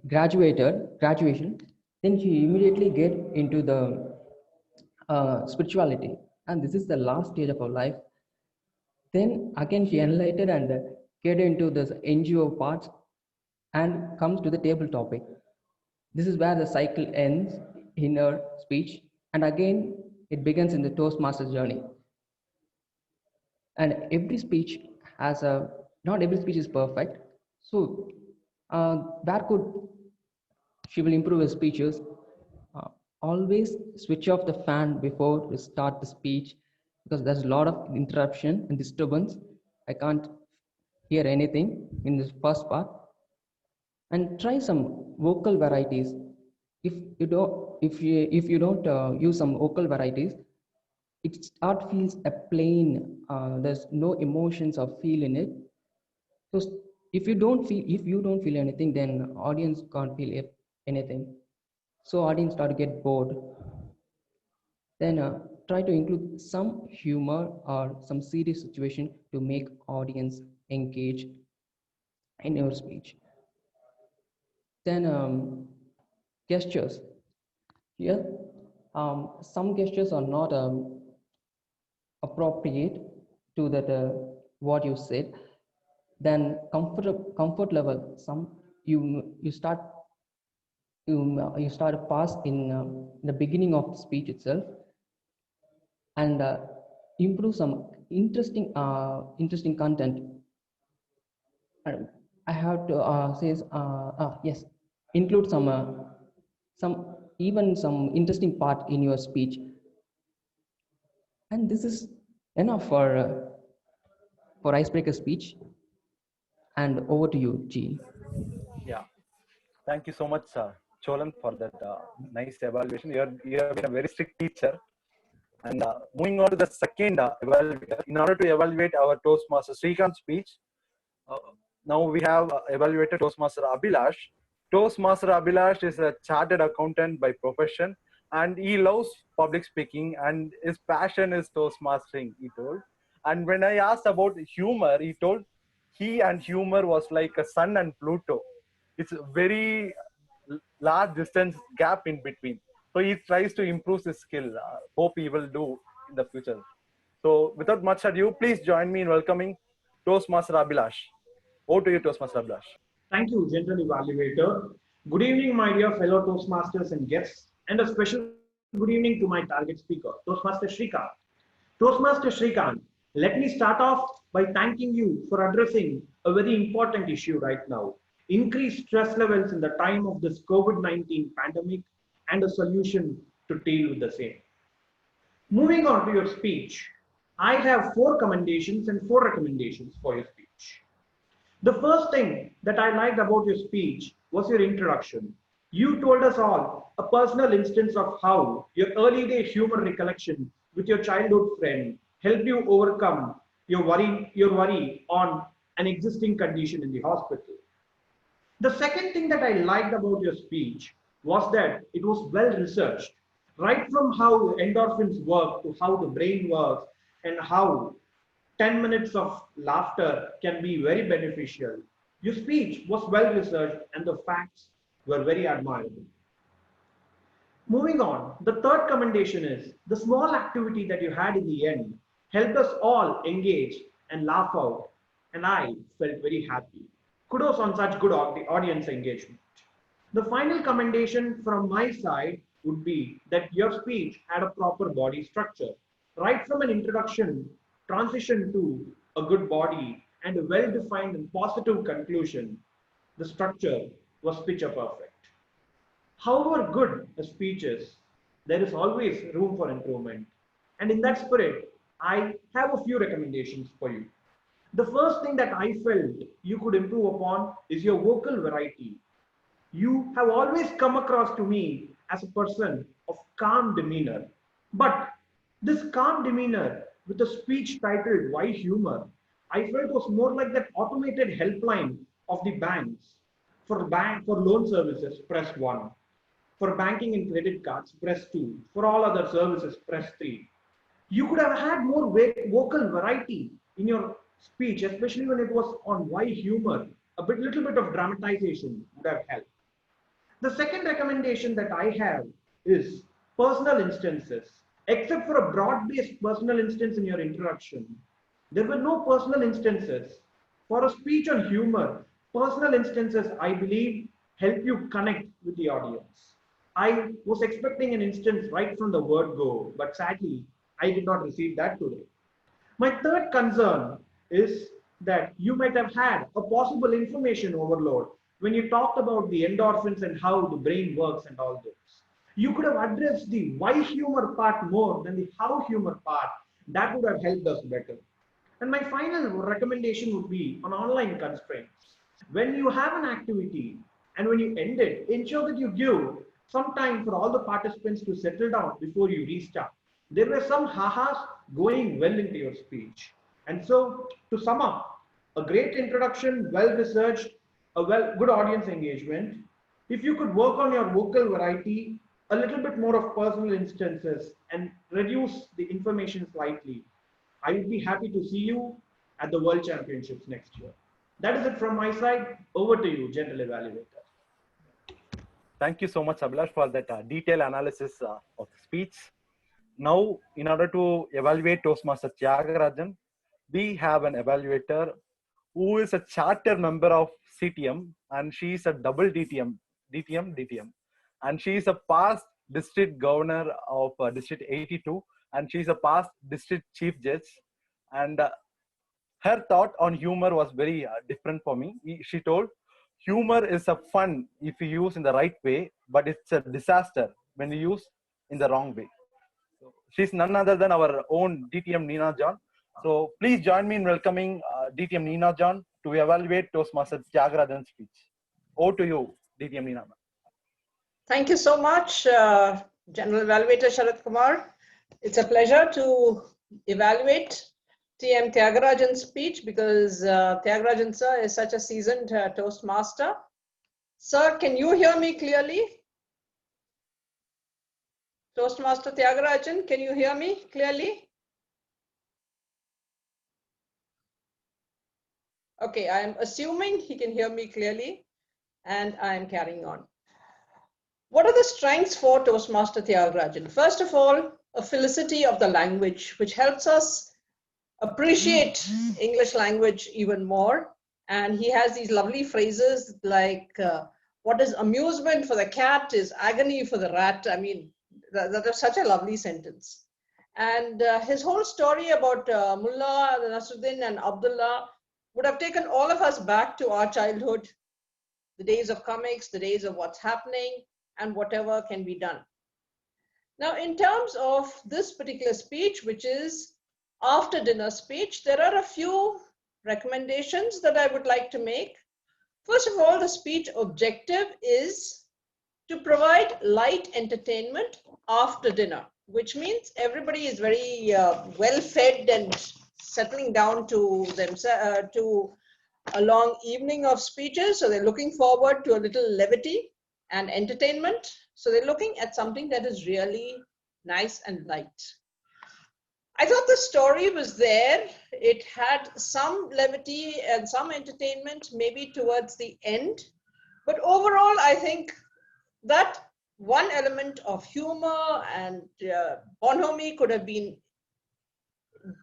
graduation, then she immediately get into the spirituality, and this is the last stage of her life. Then again she enlightened and get into this NGO parts and comes to the table topic. This is where the cycle ends, in her speech, and again it begins in the Toastmasters journey. And every speech has a, not every speech is perfect. So where could she will improve her speeches? Uh, Always switch off the fan before we start the speech, because there's a lot of interruption and disturbance. I can't hear anything in this first part. And try some vocal varieties. If you don't use some vocal varieties, it start feels a plain. There's no emotions or feel in it. So if you don't feel anything, then audience can't feel anything. So audience start to get bored. Then try to include some humor or some serious situation to make audience engage in your speech. Then gestures. Here, some gestures are not appropriate to that what you said. Then comfort level. You start a pass in the beginning of the speech itself, and improve some interesting content. I have to say yes, include some interesting part in your speech. And this is enough for icebreaker speech. And over to you, G. Yeah, thank you so much, Cholan, for that nice evaluation. You have been a very strict teacher. And moving on to the second evaluator, in order to evaluate our Toastmaster Srikanth's speech, uh, now we have evaluated Toastmaster Abhilash. Toastmaster Abhilash is a chartered accountant by profession, and he loves public speaking, and his passion is Toastmastering, he told. And when I asked about humor, he told he and humor was like a sun and Pluto. It's a very large distance gap in between. So he tries to improve his skill. Hope he will do in the future. So without much ado, please join me in welcoming Toastmaster Abhilash. Over to you, Toastmaster Abhilash. Thank you, General Evaluator. Good evening, my dear fellow Toastmasters and guests, and a special good evening to my target speaker, Toastmaster Srikanth. Toastmaster Srikanth, let me start off by thanking you for addressing a very important issue right now: increased stress levels in the time of this COVID-19 pandemic and a solution to deal with the same. Moving on to your speech, I have 4 commendations and 4 recommendations for your speech. The first thing that I liked about your speech was your introduction. You told us all a personal instance of how your early day humor recollection with your childhood friend helped you overcome your worry on an existing condition in the hospital. The second thing that I liked about your speech was that it was well researched, right from how endorphins work to how the brain works and how 10 minutes of laughter can be very beneficial. Your speech was well researched and the facts were very admirable. Moving on, the third commendation is the small activity that you had in the end helped us all engage and laugh out, and I felt very happy. Kudos on such good audience engagement. The final commendation from my side would be that your speech had a proper body structure, right from an introduction, transition to a good body, and a well-defined and positive conclusion. The structure was picture perfect. However good a speech is, there is always room for improvement. And in that spirit, I have a few recommendations for you. The first thing that I felt you could improve upon is your vocal variety. You have always come across to me as a person of calm demeanor. But this calm demeanor with a speech titled Why Humor, I felt was more like that automated helpline of the banks. For loan services, press 1. For banking and credit cards, press 2. For all other services, press 3. You could have had more vocal variety in your speech, especially when it was on why humor. Little bit of dramatization would have helped. The second recommendation that I have is personal instances. Except for a broad-based personal instance in your introduction, there were no personal instances. For a speech on humor, personal instances, I believe, help you connect with the audience. I was expecting an instance right from the word go, but sadly, I did not receive that today. My third concern is that you might have had a possible information overload when you talked about the endorphins and how the brain works and all this. You could have addressed the why humor part more than the how humor part. That would have helped us better. And my final recommendation would be on online constraints. When you have an activity and when you end it, ensure that you give some time for all the participants to settle down before you restart. There were some ha-has going well into your speech. And so, to sum up, a great introduction, well researched, a good audience engagement. If you could work on your vocal variety, a little bit more of personal instances, and reduce the information slightly, I would be happy to see you at the World Championships next year. That is it from my side. Over to you, General Evaluator. Thank you so much, Abhilash, for that detailed analysis of the speech. Now, in order to evaluate Toastmaster Tyagarajan, we have an evaluator who is a charter member of CTM, and she is a double DTM, and she is a past district governor of District 82, and she is a past district chief judge. And her thought on humor was very different for me. She told, humor is a fun if you use in the right way, but it's a disaster when you use in the wrong way. So she's none other than our own DTM Nina John. So please join me in welcoming DTM Nina John to evaluate Toastmaster Tyagarajan's speech. Over to you, DTM Nina. Thank you so much, General Evaluator Sharat Kumar. It's a pleasure to evaluate TM Tyagarajan's speech because Tyagarajan sir is such a seasoned Toastmaster. Sir, can you hear me clearly? Toastmaster Tyagarajan, can you hear me clearly? Okay, I am assuming he can hear me clearly and I am carrying on. What are the strengths for Toastmaster Tyagarajan? First of all, a felicity of the language, which helps us appreciate English language even more. And he has these lovely phrases like, what is amusement for the cat is agony for the rat. I mean, that is such a lovely sentence. And his whole story about Mullah Nasruddin and Abdullah would have taken all of us back to our childhood, the days of comics, the days of what's happening, and whatever can be done. Now, in terms of this particular speech, which is after dinner speech, there are a few recommendations that I would like to make. First of all, the speech objective is to provide light entertainment after dinner, which means everybody is very well fed and settling down to themselves to a long evening of speeches. So they're looking forward to a little levity and entertainment. So they're looking at something that is really nice and light. I thought the story was there. It had some levity and some entertainment, maybe towards the end. But overall, I think that one element of humor and bonhomie could have been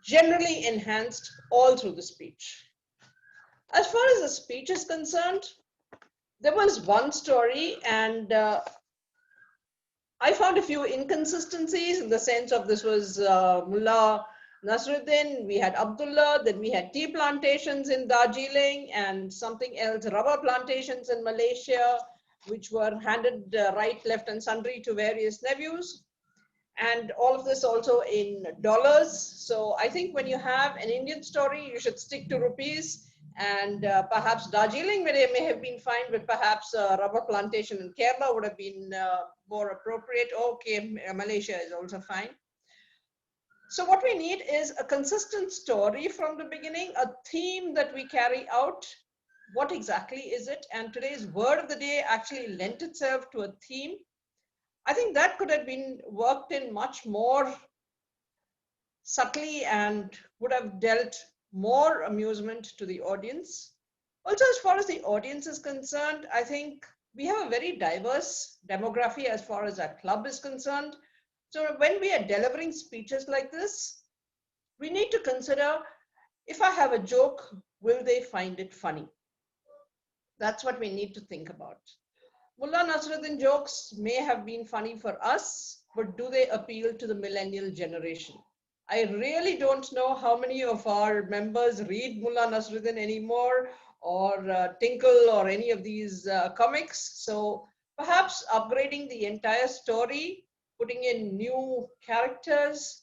generally enhanced all through the speech. As far as the speech is concerned, there was one story and I found a few inconsistencies in the sense of this was Mullah Nasruddin, we had Abdullah, then we had tea plantations in Darjeeling and something else, rubber plantations in Malaysia, which were handed right, left and sundry to various nephews. And all of this also in dollars. So I think when you have an Indian story, you should stick to rupees. And perhaps Darjeeling may have been fine, but perhaps rubber plantation in Kerala would have been more appropriate. Okay, Malaysia is also fine. So what we need is a consistent story from the beginning, a theme that we carry out. What exactly is it? And today's word of the day actually lent itself to a theme. I think that could have been worked in much more subtly and would have dealt more amusement to the audience. Also, as far as the audience is concerned, I think we have a very diverse demography as far as our club is concerned. So when we are delivering speeches like this, we need to consider, if I have a joke, will they find it funny? That's what we need to think about. Mullah Nasruddin jokes may have been funny for us, but do they appeal to the millennial generation? I really don't know how many of our members read Mullah Nasruddin anymore, or Tinkle, or any of these comics. So perhaps upgrading the entire story, putting in new characters,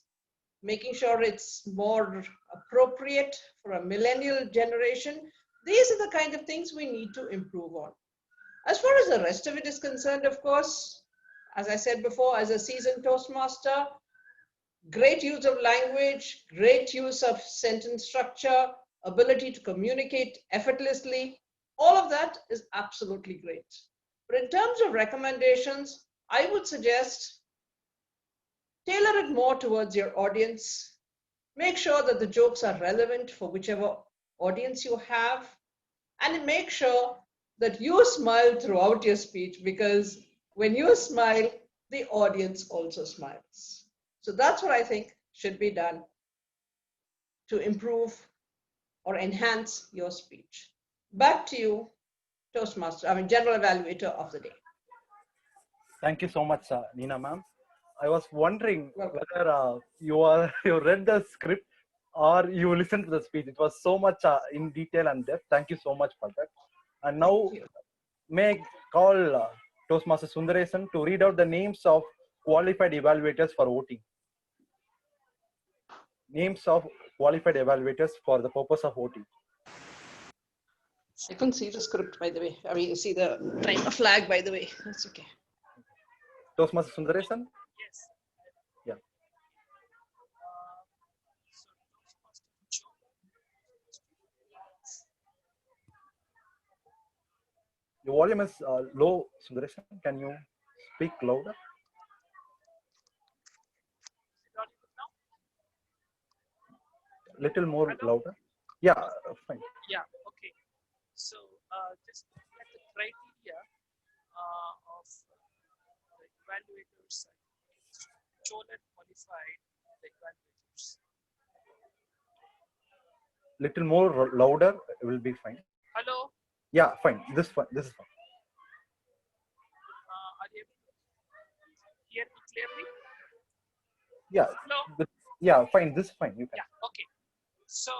making sure it's more appropriate for a millennial generation. These are the kind of things we need to improve on. As far as the rest of it is concerned, of course, as I said before, as a seasoned Toastmaster, great use of language, great use of sentence structure, ability to communicate effortlessly, all of that is absolutely great. But in terms of recommendations, I would suggest tailor it more towards your audience. Make sure that the jokes are relevant for whichever audience you have, and make sure that you smile throughout your speech, because when you smile, the audience also smiles. So that's what I think should be done to improve or enhance your speech. Back to you, General Evaluator of the Day. Thank you so much, Nina ma'am. I was wondering whether you read the script or you listened to the speech. It was so much in detail and depth. Thank you so much for that. And now, may I call Toastmaster Sundaresan to read out the names of qualified evaluators for voting. Names of qualified evaluators for the purpose of voting. I couldn't see the script, by the way. I mean, you see the timer flag, by the way. That's okay. Toastmaster Sundaresan? Yes. Yeah. Your volume is low, Sundaresan. Can you speak louder? Little more louder. Yeah, fine. Yeah, okay. So just looking at the criteria of the evaluators, Cholan qualified the evaluators. Little more louder will be fine. Hello? Yeah, fine. This is fine. Are you able to hear me clearly? Yeah. Hello? Yeah, fine. This is fine. You can. Yeah, okay. So,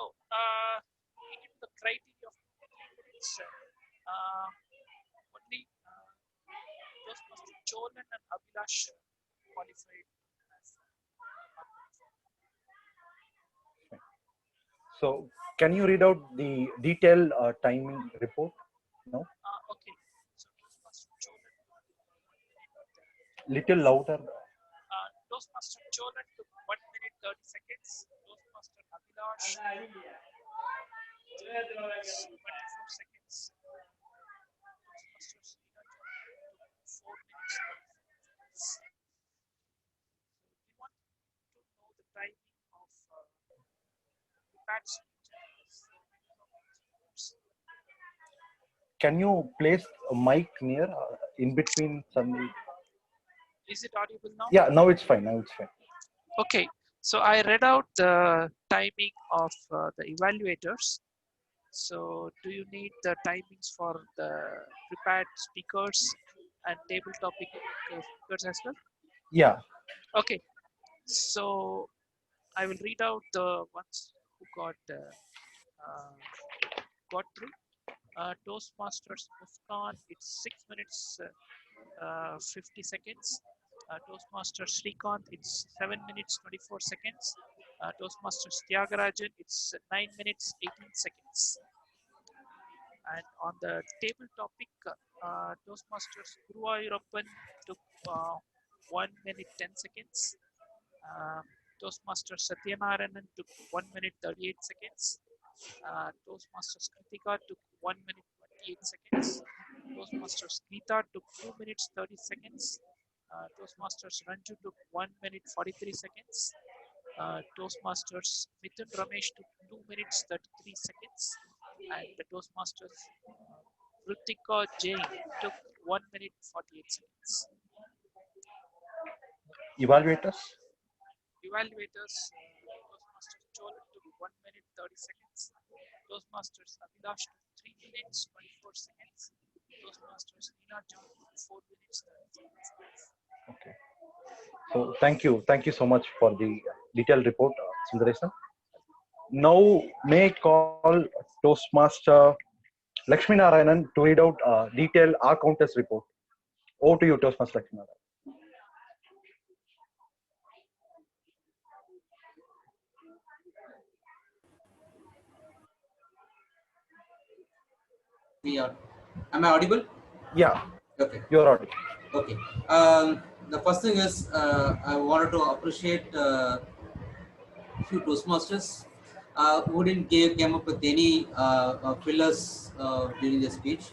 looking into the criteria of 3 minutes, only Toastmaster Cholan and Abhilash qualified as So, can you read out the detailed timing report? No. okay. So, Toastmaster Cholan. Little louder. Toastmaster Cholan took 1 minute 30 seconds. Toastmaster Abhilash 24 seconds. Toastmaster Srina took 4 minutes 35 seconds. We want to know the timing of the patch. Can you place a mic near in between some? Is it audible now? Yeah, now it's fine. Okay, so I read out the timing of the evaluators. So do you need the timings for the prepared speakers and table topic speakers as well? Yeah. Okay, so I will read out the ones who got through. Toastmasters Muskan, it's 6 minutes 50 seconds. Toastmaster Srikanth, it's 7 minutes 24 seconds. Toastmasters Tyagarajan, it's 9 minutes 18 seconds. And on the table topic, Toastmasters Guruvayurappan took 1 minute 10 seconds. Toastmaster Satyanarayanan took 1 minute 38 seconds. Toastmasters Kritika took 1 minute 28 seconds. Toastmasters Geeta took 2 minutes 30 seconds. Toastmasters Ranju took 1 minute 43 seconds. Toastmasters Mithun Ramesh took 2 minutes 33 seconds. And the Toastmasters Rutika Jain took 1 minute 48 seconds. Evaluators? Evaluators, Toastmasters Cholan took 1 minute 30 seconds. Toastmasters Abhilash took 3 minutes 24 seconds. Toastmasters Nina John 4 minutes 34 seconds. Okay. So thank you so much for the detailed report, Sundaresan. Now may I call Toastmaster Lakshmi Narayanan to read out detailed R counters report. Over to you, Toastmaster Lakshmi Narayanan. Am I audible? Yeah. Okay. You're audible. Okay. The first thing is I wanted to appreciate few Toastmasters who didn't came up with any fillers during the speech.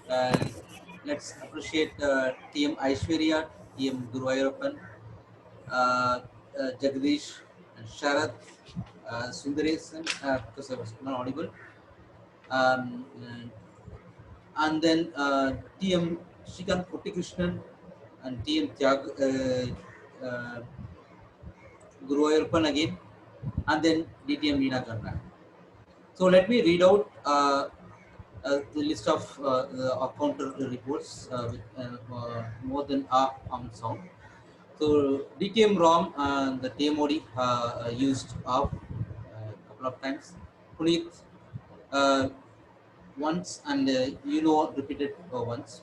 Let's appreciate TM Aishwarya, TM Guruvayurappan, Jagdish, and Sharath, Sundaresan, because I was not audible, and then TM Shrikant Kuttikrishnan and TM Guruvayurappan again, and then DTM Veena Janna. So let me read out the list of the counter reports with more than on sound. So DTM ROM and the TMOD used up a couple of times. Puneet once, and repeated once.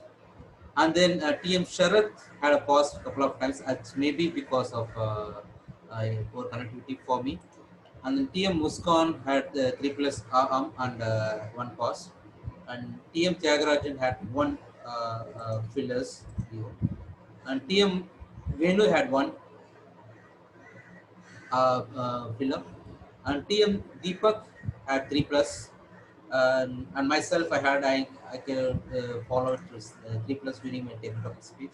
And then TM Sharath had a pause a couple of times. It's maybe because of poor connectivity for me. And then TM Muskan had 3 plus and 1 pause. And TM Tyagarajan had 1 fillers here. And TM Venu had 1 filler. And TM Deepak had 3 plus. And myself, I can follow 3 plus during my tabletop speech.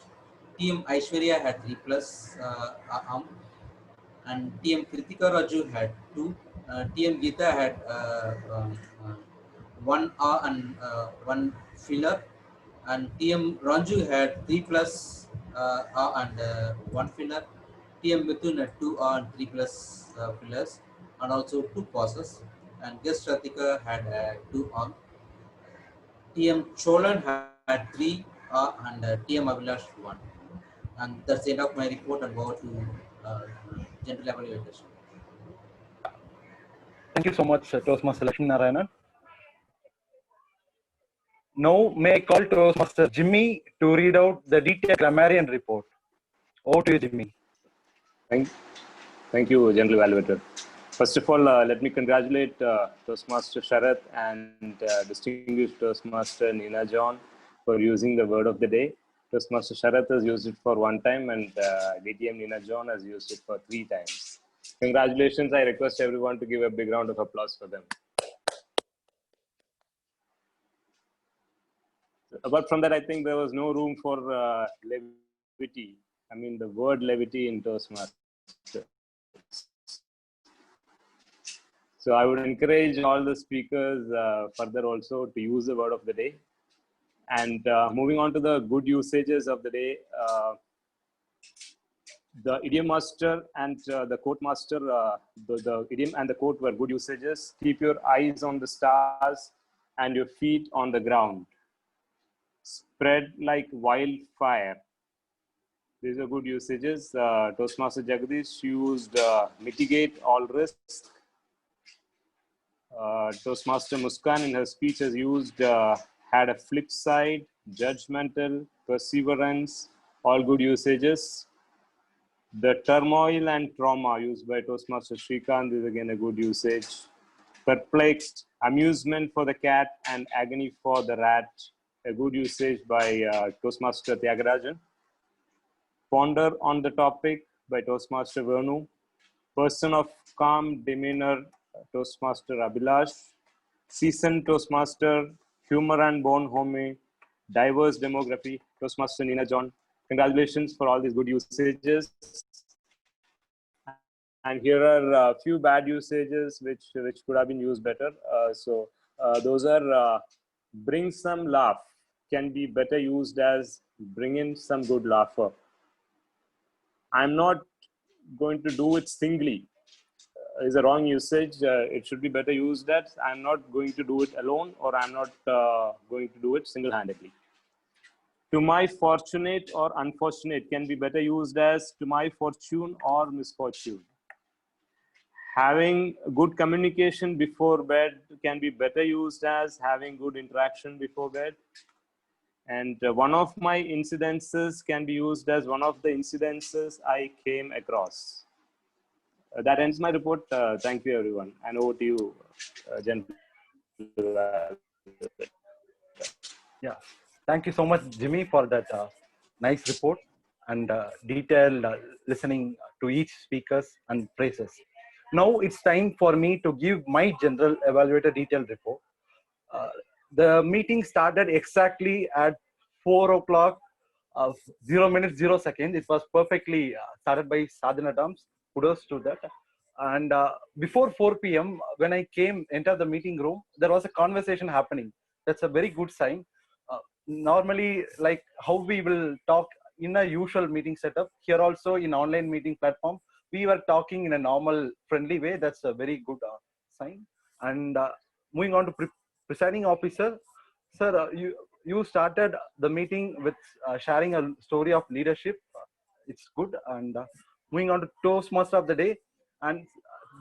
TM Aishwarya had 3 plus and TM Kritika Raju had 2. TM Geeta had 1 and 1 filler, and TM Ranju had 3 plus and 1 filler. TM Mithun had 2 and 3 plus fillers, and also 2 pauses. And guest Ratika had 2 on. TM Cholan had 3 and TM Abhilash 1. And that's the end of my report, and over to general evaluators. Thank you so much, Toastmaster Lakshmi Narayanan. Now may I call Toastmaster Jimmy to read out the detailed grammarian report. Over to you, Jimmy. Thank you, General Evaluator. First of all, let me congratulate Toastmaster Sharath and distinguished Toastmaster Nina John for using the word of the day. Toastmaster Sharath has used it for 1 time, and DTM Nina John has used it for 3 times. Congratulations. I request everyone to give a big round of applause for them. Apart from that, I think there was no room for levity. I mean, the word levity in Toastmasters. So I would encourage all the speakers further also to use the word of the day. And moving on to the good usages of the day, the idiom master and the quote master, the idiom and the quote were good usages. Keep your eyes on the stars and your feet on the ground. Spread like wildfire. These are good usages. Toastmaster Jagdish used mitigate all risks. Toastmaster Muskan in her speech has used had a flip side, judgmental, perseverance, all good usages. The turmoil and trauma used by Toastmaster Shrikant is again a good usage. Perplexed, amusement for the cat and agony for the rat, a good usage by Toastmaster Tyagarajan. Ponder on the topic by Toastmaster Venu. Person of calm demeanor, Toastmaster Abhilash. Seasoned Toastmaster, humor and bonhomie, diverse demography, Toastmaster Nina John. Congratulations for all these good usages. And here are a few bad usages which could have been used better. Those are bring some laugh, can be better used as bring in some good laugher. I'm not going to do it singly. is a wrong usage. It should be better used as I'm not going to do it alone, or I'm not going to do it single-handedly. To my fortunate or unfortunate can be better used as to my fortune or misfortune. Having good communication before bed can be better used as having good interaction before bed. And one of my incidences can be used as one of the incidences I came across. That ends my report. Thank you, everyone. And over to you, gentlemen. Yeah, thank you so much, Jimmy, for that nice report and detailed listening to each speakers and praises. Now it's time for me to give my general evaluator detailed report. Uh, the meeting started exactly at 4 o'clock, 0 minutes, 0 seconds. It was perfectly started by Sadhana Dams. Kudos to that. And before 4 p.m., when I entered the meeting room, there was a conversation happening. That's a very good sign. Normally, like how we will talk in a usual meeting setup, here also in online meeting platform, we were talking in a normal, friendly way. That's a very good sign. And moving on to presiding officer, sir, you started the meeting with sharing a story of leadership. It's good. And moving on to Toastmaster of the day, and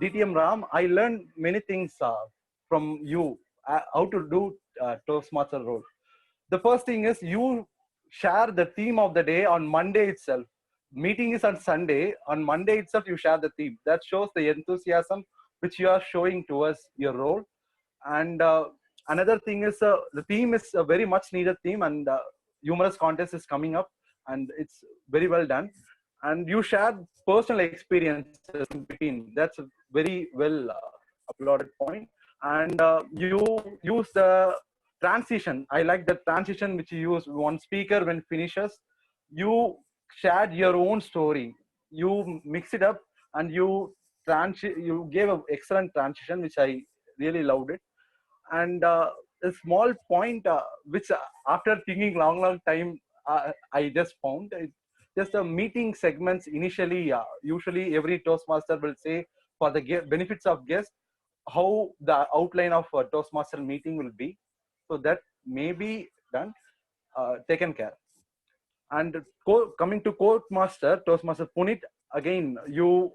DTM Ram, I learned many things from you, how to do Toastmaster role. The first thing is you share the theme of the day on Monday itself. Meeting is on Sunday. On Monday itself, you share the theme. That shows the enthusiasm which you are showing towards your role. And another thing is the theme is a very much needed theme, and humorous contest is coming up, and it's very well done. And you shared personal experiences in between. That's a very well applauded point. And you use the transition. I like the transition which you use. One speaker when finishes, you shared your own story. You mix it up and you gave an excellent transition, which I really loved it. And a small point which after thinking long time I just found it, just the meeting segments initially, usually every Toastmaster will say for the benefits of guests how the outline of a Toastmaster meeting will be. So that may be done, taken care. And coming to Toastmaster Punit, again, your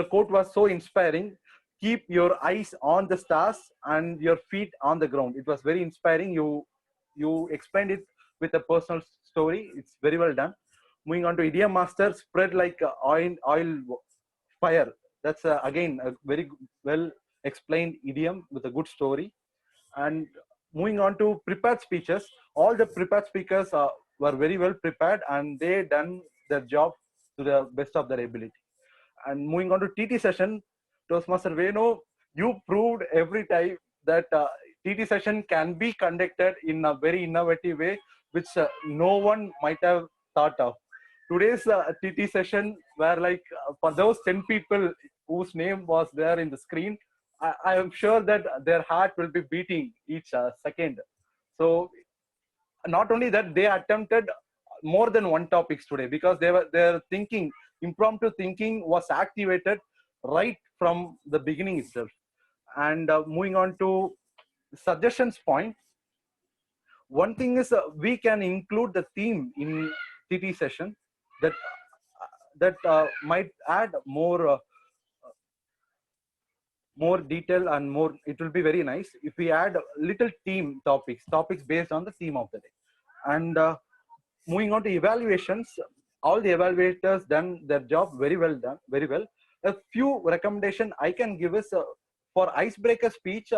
quote was so inspiring. Keep your eyes on the stars and your feet on the ground. It was very inspiring. You explained it with a personal story. It's very well done. Moving on to idiom master, spread like oil fire. That's again a very well explained idiom with a good story. And moving on to prepared speeches, all the prepared speakers were very well prepared, and they done their job to the best of their ability. And moving on to TT session, Toastmaster Venu, you proved every time that TT session can be conducted in a very innovative way, which no one might have thought of. Today's TT session were like for those 10 people whose name was there in the screen, I am sure that their heart will be beating each second. So not only that, they attempted more than one topics today, because their thinking, impromptu thinking was activated right from the beginning itself. And moving on to suggestions point, one thing is we can include the theme in TT session that might add more detail and more. It will be very nice if we add little theme topics based on the theme of the day. And moving on to evaluations, all the evaluators done their job very well done, very well. A few recommendation I can give is for icebreaker speech,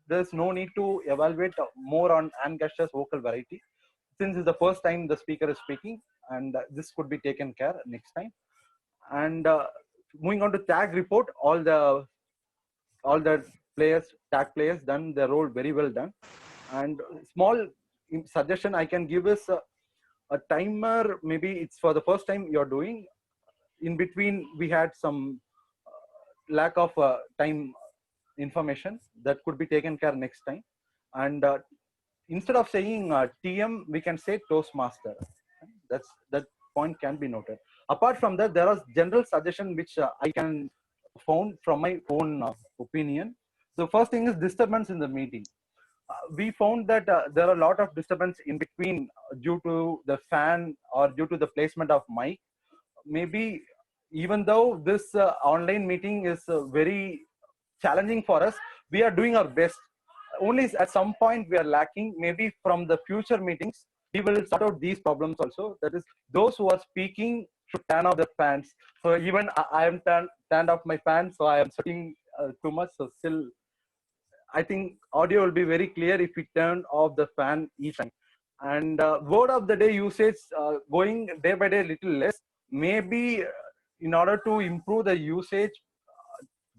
there's no need to evaluate more on Ann Gash's vocal variety, since it's the first time the speaker is speaking, and this could be taken care next time. And moving on to tag report, all the tag players done their role very well done. And small suggestion I can give is a timer. Maybe it's for the first time you're doing. In between, we had some lack of time information that could be taken care next time. And instead of saying TM, we can say Toastmaster. That point can be noted. Apart from that, there are general suggestion which I can found from my own opinion. The first thing is disturbance in the meeting. We found that there are a lot of disturbance in between due to the fan or due to the placement of mic. Maybe even though this online meeting is very challenging for us, we are doing our best. Only at some point we are lacking. Maybe from the future meetings, we will sort out these problems also. That is, those who are speaking should turn off the fans. So even I am turned off my fan, so I am sweating too much. So still, I think audio will be very clear if we turn off the fan each time. And word of the day usage going day by day a little less. Maybe in order to improve the usage,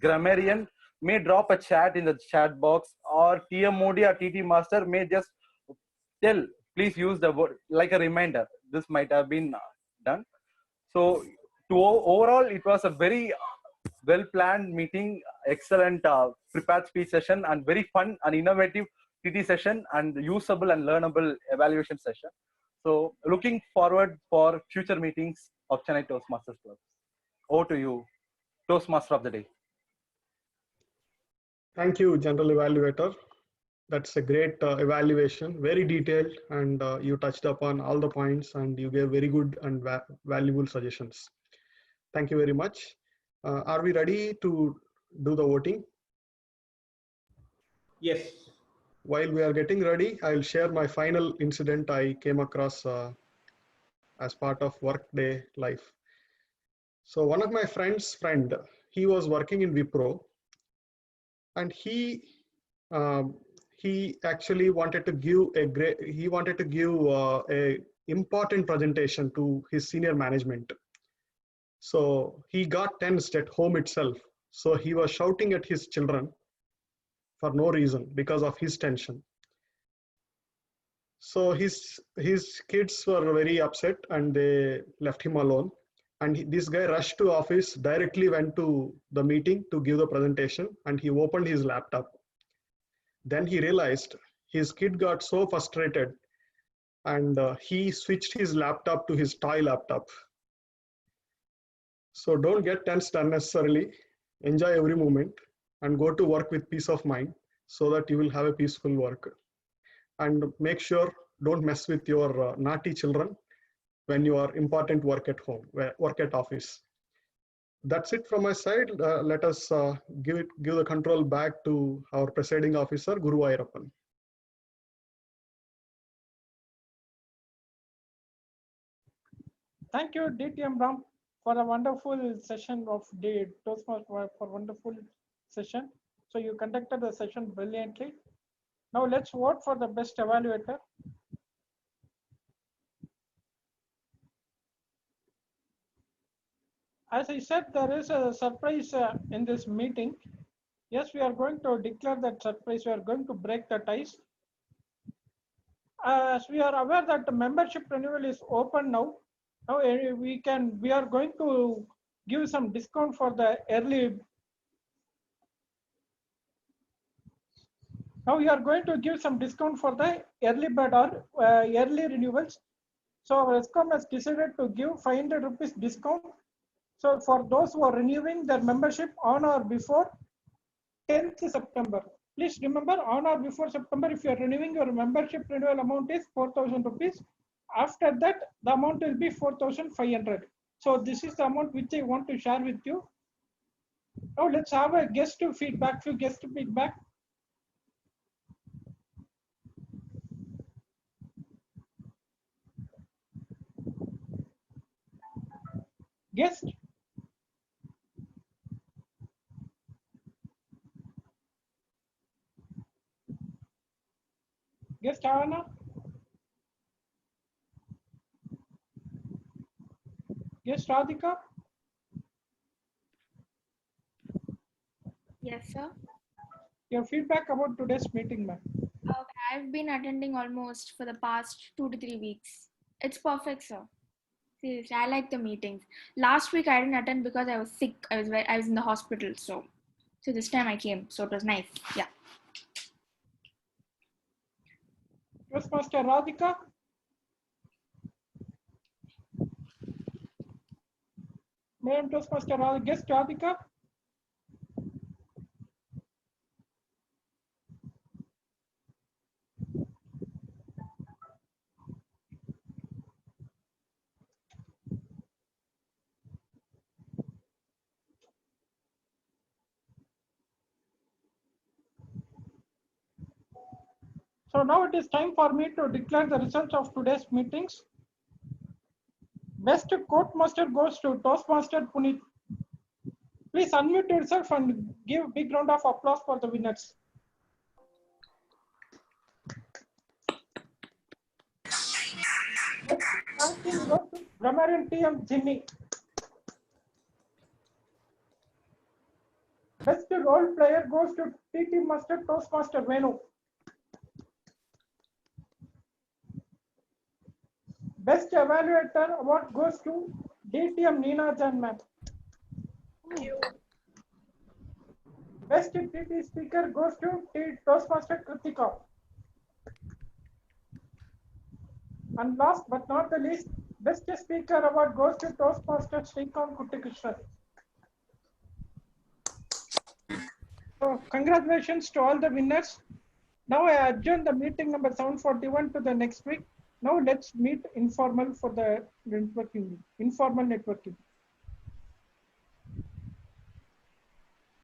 grammarian may drop a chat in the chat box, or TMOD or TT master may just tell, please use the word like a reminder. This might have been done. So overall, it was a very well-planned meeting, excellent prepared speech session, and very fun and innovative TT session, and usable and learnable evaluation session. So looking forward for future meetings of Chennai Toastmasters Club. Over to you, Toastmaster of the day. Thank you, General Evaluator. That's a great evaluation, very detailed, and you touched upon all the points and you gave very good and valuable suggestions. Thank you very much. Are we ready to do the voting? Yes. While we are getting ready, I'll share my final incident I came across as part of workday life. So one of my friend's friend, he was working in Wipro, and he actually wanted to give a important presentation to his senior management. So he got tensed at home itself. So he was shouting at his children for no reason because of his tension. So his kids were very upset and they left him alone. And this guy rushed to office, directly went to the meeting to give the presentation, and he opened his laptop. Then he realized his kid got so frustrated, and he switched his laptop to his toy laptop. So don't get tensed unnecessarily. Enjoy every moment and go to work with peace of mind so that you will have a peaceful work. And make sure don't mess with your naughty children when you are important work at home, work at office. That's it from my side. Let us give the control back to our presiding officer, Guru Ayyappan. Thank you, DTM Ram, for a wonderful session of the Toastmasters, for wonderful session. So you conducted the session brilliantly. Now let's vote for the best evaluator. As I said, there is a surprise in this meeting. Yes, we are going to declare that surprise. We are going to break the ties. As we are aware that the membership renewal is open now. Now we are going to give some discount for the early. Now we are going to give some discount for the early bird or early renewals. So our ESCOM has decided to give 500 rupees discount. So for those who are renewing their membership on or before 10th September. Please remember, on or before September, if you are renewing, your membership renewal amount is 4,000 rupees. After that, the amount will be 4,500. So this is the amount which I want to share with you. Now let's have a guest feedback. Few guest feedback. Guest. Guest Anna. Guest Radhika. Yes, sir. Your feedback about today's meeting, ma'am. I've been attending almost for the past 2 to 3 weeks. It's perfect, sir. Seriously, I like the meetings. Last week I didn't attend because I was sick. I was in the hospital, so this time I came, so it was nice. Yeah. Toastmaster Radhika. Madam Toastmaster Radhika. Guest Radhika. So now it is time for me to declare the results of today's meetings. Best Court Master goes to Toastmaster Puneet. Please unmute yourself and give a big round of applause for the winners. Ranking goes to Grammarian TM Jimmy. Best Role Player goes to TT Master Toastmaster Venu. Best Evaluator Award goes to DTM Neena Jan ma'am. Best TT Speaker goes to Toastmaster Kritika. And last but not the least, Best Speaker Award goes to Toastmaster Srikanth Kuttikrishnan. So congratulations to all the winners. Now I adjourn the meeting number 741 to the next week. Now let's meet informal for the networking, informal networking.